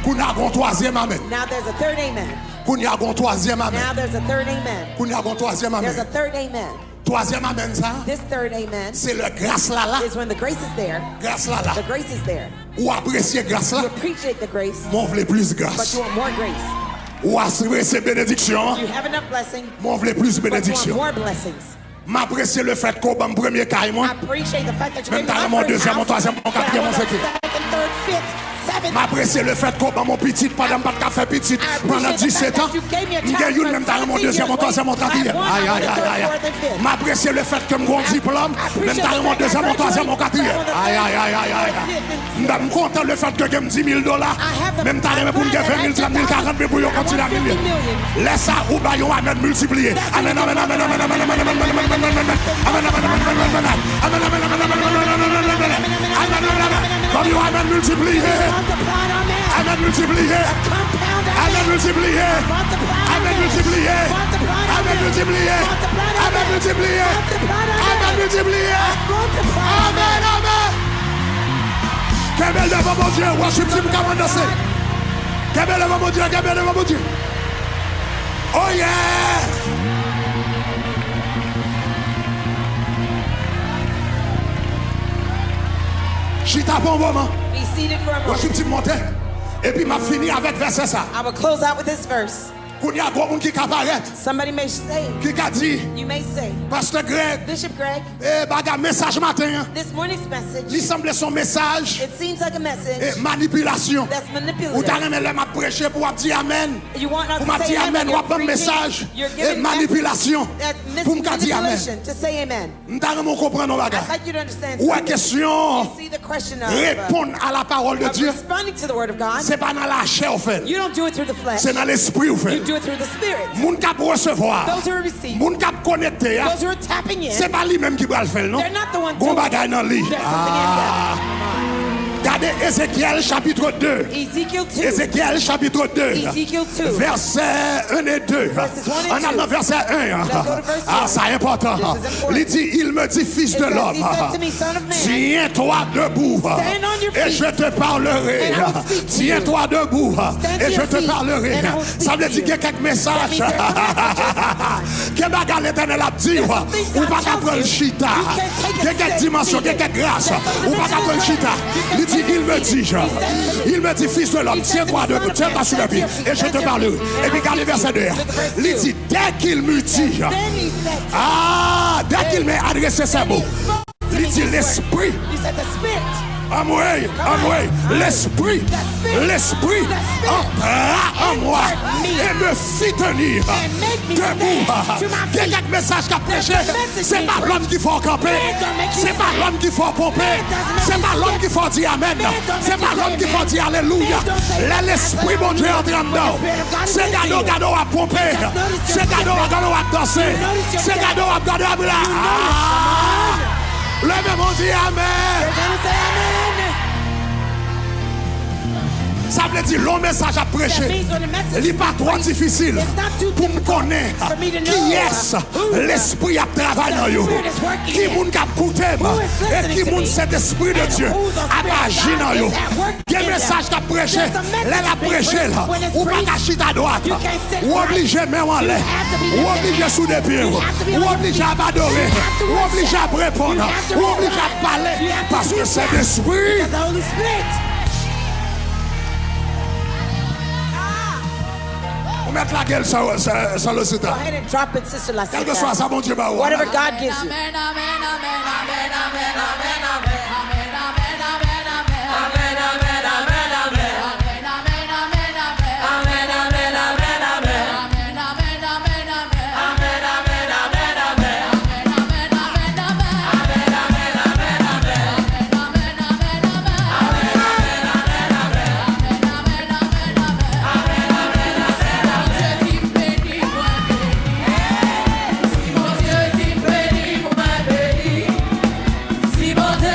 S2: Qu'on a un troisième amen.
S1: Now there's a third amen.
S2: Qu'on y a un troisième amen.
S1: Now there's a third amen.
S2: Qu'on y a un troisième amen.
S1: There's a third amen.
S2: Troisième amen ça.
S1: This third amen.
S2: C'est le grâce là là.
S1: Is when the grace is there.
S2: Grâce là là.
S1: The grace is there.
S2: Ou apprécier grâce là.
S1: You appreciate the grace.
S2: M'en voulez plus
S1: But
S2: grâce.
S1: you want more grace.
S2: Ou assurer ces bénédictions.
S1: You have enough blessing.
S2: M'en voulez plus
S1: But you want
S2: bénédictions.
S1: more blessings.
S2: M'apprécier le fait qu'on m'a premier caille moi.
S1: I appreciate the fact that you
S2: Même dans mon deuxième, mon troisième, mon quatrième, mon cinquième.
S1: third, fifth, seventh.
S2: M'apprécier le fait qu'on m'a mon petit pendant pas de café petit pendant 17 ans. M'gagne une même dans mon deuxième, mon troisième, mon quatrième. Aïe, aïe, aïe, aïe. M'apprécier le fait que mon diplôme, même dans mon deuxième, mon troisième, mon quatrième. Aïe, aïe, aïe, aïe, aïe. Je suis content le fait que j'ai $10 000. Même dans les pour me faire 20 000, 30 000, 40 000 pour continuer à vivre. Laisse ça ou bah yon amen multiplier. Amen, amen, amen, amen, amen, amen, amen, amen, amen, amen, amen, amen, multiplier. Amen multiplier. Amen multiplier. Amen multiplier. Amen multiplier. Amen multiplier. Amen multiplier. Amen, amen. Quelle belle devant mon Dieu. Worship team, come on danser. Quelle belle devant mon Dieu. Quelle belle devant mon Dieu. Oh yeah. Chita pour un moment. Worship team monte. Et puis m'a fini avec verset ça.
S1: I will close out with this verse.
S2: Somebody
S1: may say, you may say,
S2: Pasteur Greg,
S1: Bishop Greg,
S2: message matin.
S1: This morning's message,
S2: il semble son message.
S1: It seems like a message.
S2: Manipulation.
S1: That's manipulative.
S2: Ou t'as aimé le prêcher pour dire amen.
S1: You want us
S2: pour
S1: to say
S2: dire amen, ou un message. Manipulation. Pour me dire amen.
S1: To say amen.
S2: M't'a mon comprendre nos bagages.
S1: I'd like you to understand.
S2: Ou question.
S1: You see the question of
S2: répondre à la parole de Dieu.
S1: Responding to the word of God.
S2: C'est pas dans la chair au fait.
S1: You don't do it through the flesh.
S2: C'est dans l'esprit au fait.
S1: You do it through the spirit.
S2: Moun k'ap recevoir.
S1: Those who receive.
S2: Moun k'ap connecter.
S1: Those who are tapping in.
S2: C'est pas lui même qui va le faire, non?
S1: They're not the one
S2: Gon bagay nan li.
S1: There's something in them.
S2: Regardez Ézéchiel chapitre 2.
S1: Ezekiel 2.
S2: Ézéchiel chapitre 2.
S1: Ezekiel 2.
S2: Verset 1 et 2. On a le verset 1. Ah, c'est important. Il dit, il me dit, fils de l'homme, tiens-toi debout et je te parlerai. Tiens-toi debout et je te parlerai. Ça veut dire qu'il y a quelques messages. Que bagarre l'Éternel a dit, ou pas qu'à prendre le chita. Il y a quelques dimensions, il y a quelques grâces, ou pas qu'à prendre le chita. Il me dit, fils de l'homme, tiens-toi debout, tiens-toi sur le pied, et je te parlerai. Et puis, regardez verset 2. Il dit, dès qu'il me dit, dès qu'il m'a adressé ces mots, il dit, l'esprit. L'esprit entra en moi et me fit tenir debout. Il y a quelques messages qu'a prêché. C'est pas l'homme qu'il faut camper, c'est pas l'homme qu'il faut pomper, c'est pas l'homme qu'il faut dire amen, c'est pas l'homme qu'il faut dire alléluia. L'esprit bon Dieu entre en dedans. C'est gado à pomper, c'est gado à danser, c'est gado à briller. Levez mon Dieu, amen. Ça veut dire long message à prêcher. Il n'est pas trop difficile pour me connaître qui est l'esprit à travailler. Qui est qui a écouté et qui est cet esprit de Dieu à agir dans eux. Quel message à prêcher? Là, prêcher là. Ou pas cacher à droite. Ou obligé même en l'air. Ou obligé sous des pieds. Ou obligé à adorer. Ou obligé à répondre. Ou obligé à parler. Parce que c'est l'esprit. Mettre la gueule sur le site.
S1: Go ahead and drop it, Sister Lasita.
S2: Quel que soit ça, mon Dieu,
S1: whatever God gives you.
S3: Amen, amen, amen, amen, amen, amen, amen. Si bon Dieu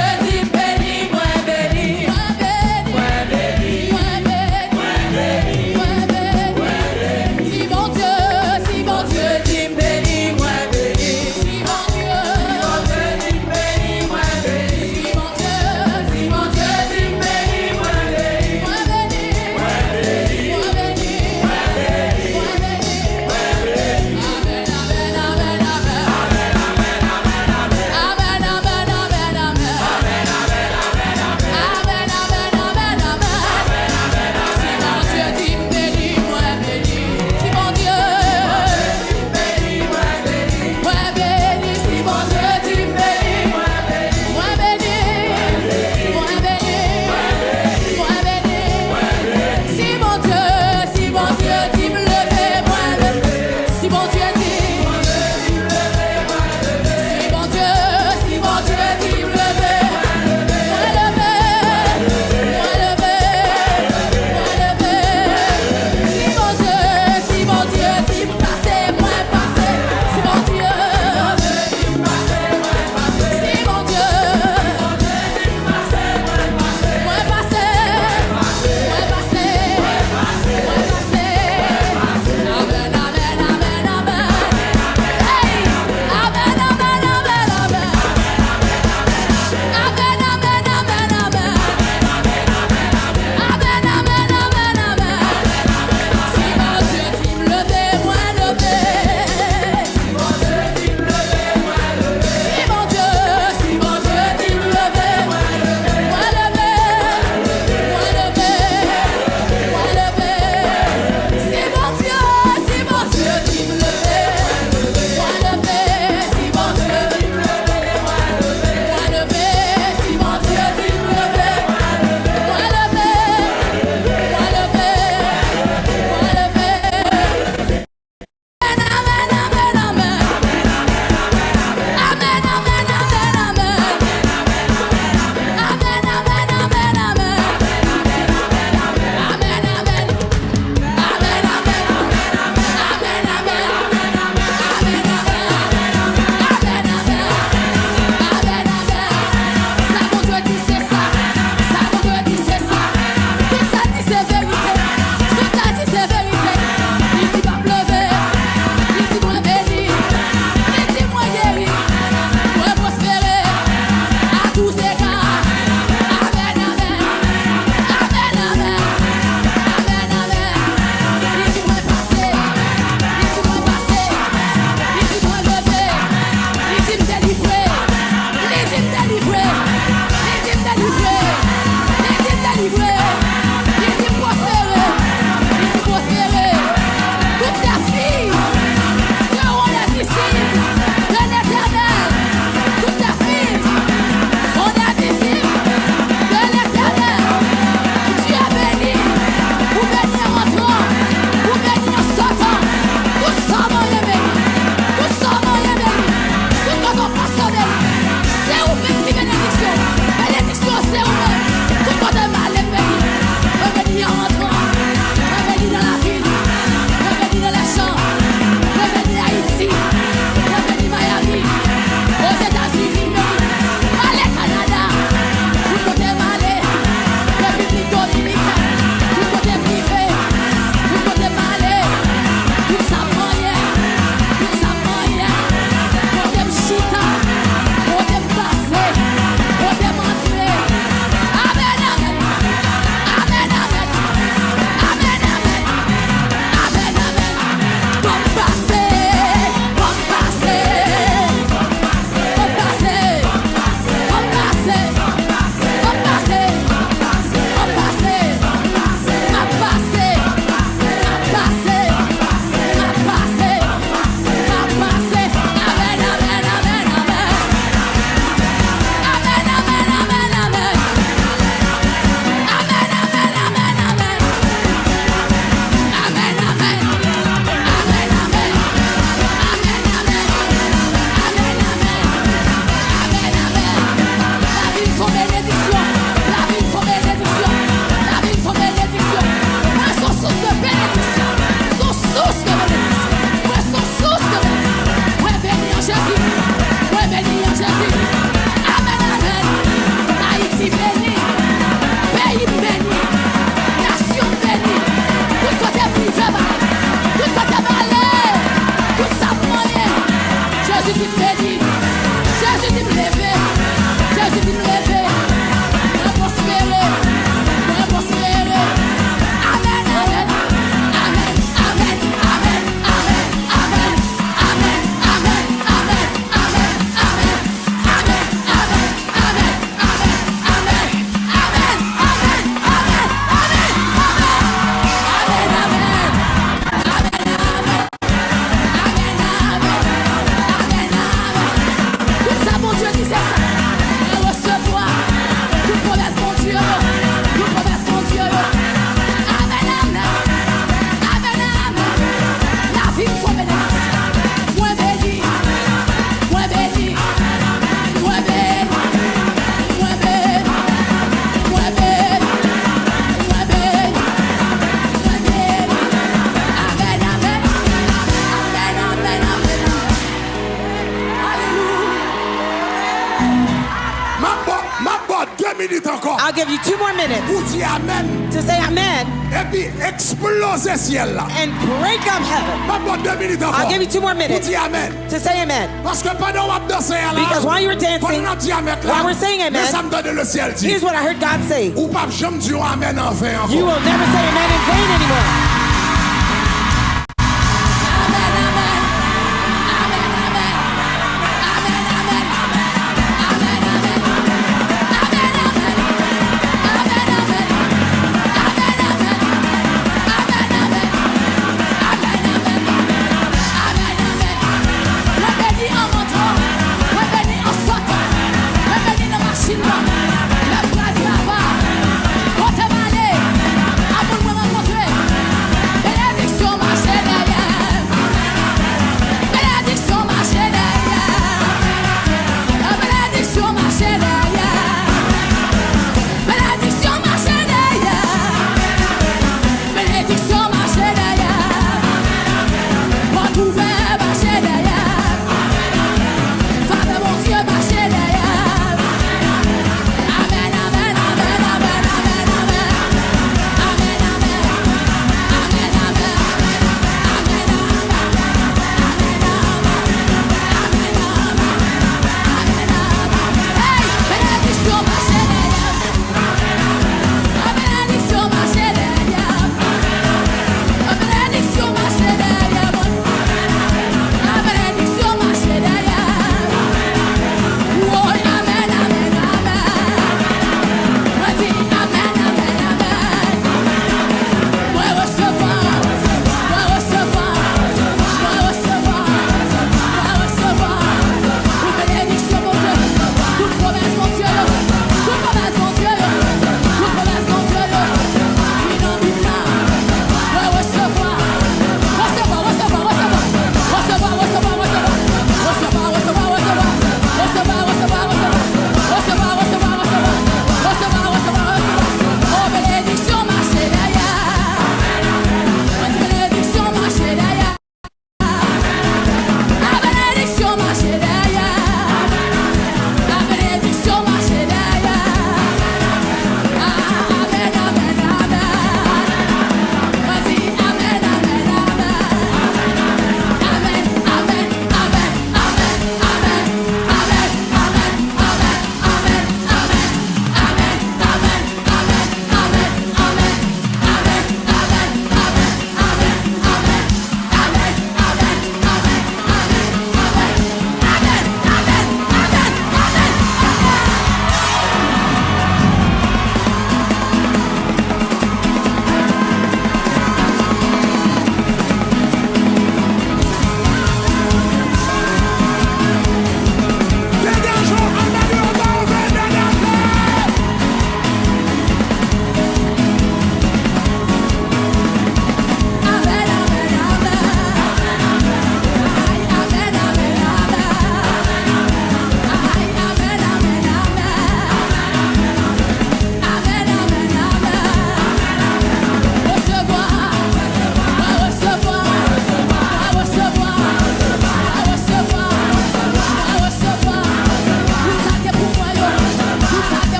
S1: give you 2 more minutes
S2: pour dire amen.
S1: to say amen
S2: Et puis exploser ciel là.
S1: and break up heaven.
S2: Pas 2 minutes encore.
S1: I'll give you 2 more
S2: Pour
S1: minutes
S2: dire amen.
S1: to say amen.
S2: Parce que pendant qu'on danser là,
S1: Because while you were dancing,
S2: pendant qu'on dit amen là,
S1: while we're saying amen,
S2: mais ça me donne le ciel dit.
S1: here's what I heard God say.
S2: Ou pas jamais dire amen en vain encore.
S1: You will never say amen in vain anymore.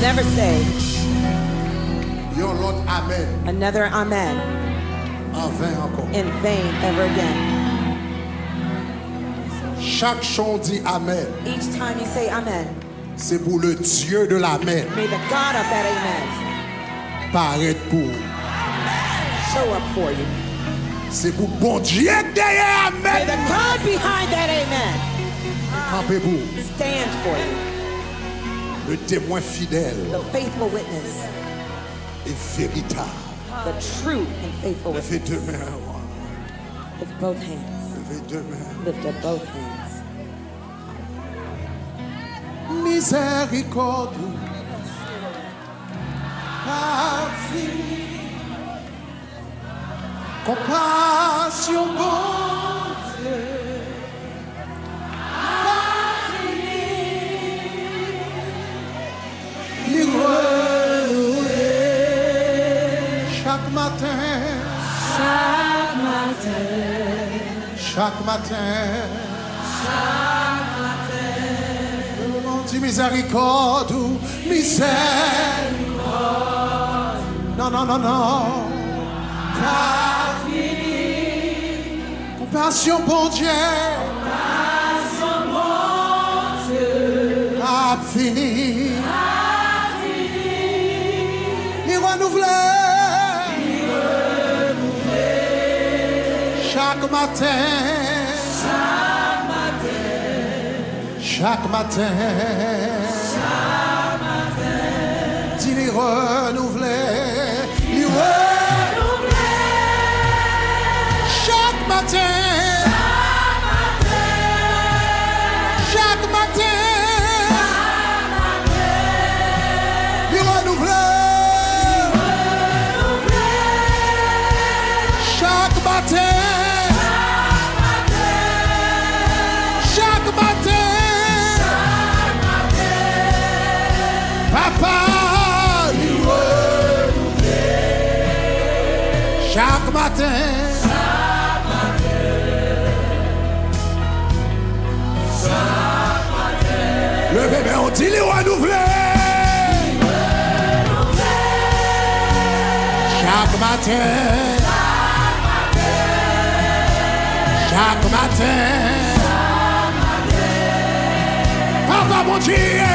S1: never say
S2: Your Lord, amen.
S1: Another amen
S2: En vain encore.
S1: in vain ever again.
S2: Chaque chant dit amen.
S1: Each time you say amen,
S2: C'est pour le Dieu de l'amen.
S1: may the God of that amen
S2: Paraître pour.
S1: show up for you.
S2: C'est pour bon Dieu derrière
S1: May the
S2: amen.
S1: God behind that amen
S2: Campez pour.
S1: stand for you.
S2: Le témoin fidèle
S1: The faithful witness,
S2: et véritable.
S1: the true and faithful
S2: Levez
S1: witness
S2: deux mains.
S1: with both hands. Lift up both hands.
S2: Miséricorde. Compassion, bonté. Chaque matin.
S3: Chaque matin.
S2: Chaque matin.
S3: Chaque matin.
S2: Le nom dit miséricorde ou miséricorde. Non, non, non, non.
S3: T'as fini.
S2: Compassion, bon Dieu.
S3: Compassion, bon Dieu.
S2: A fini.
S3: A fini.
S2: Il renouvelé. Chaque matin.
S3: Chaque matin.
S2: Chaque matin.
S3: Chaque matin.
S2: Dis les renouvelé. Les
S3: Renouvelé.
S2: chaque matin. Chaque matin. Les renouvelé. Chaque matin. Chaque matin. Papa. Chaque matin. Le bébé, on dit les renouvelés. Chaque matin. Chaque matin. Papa, mon Dieu.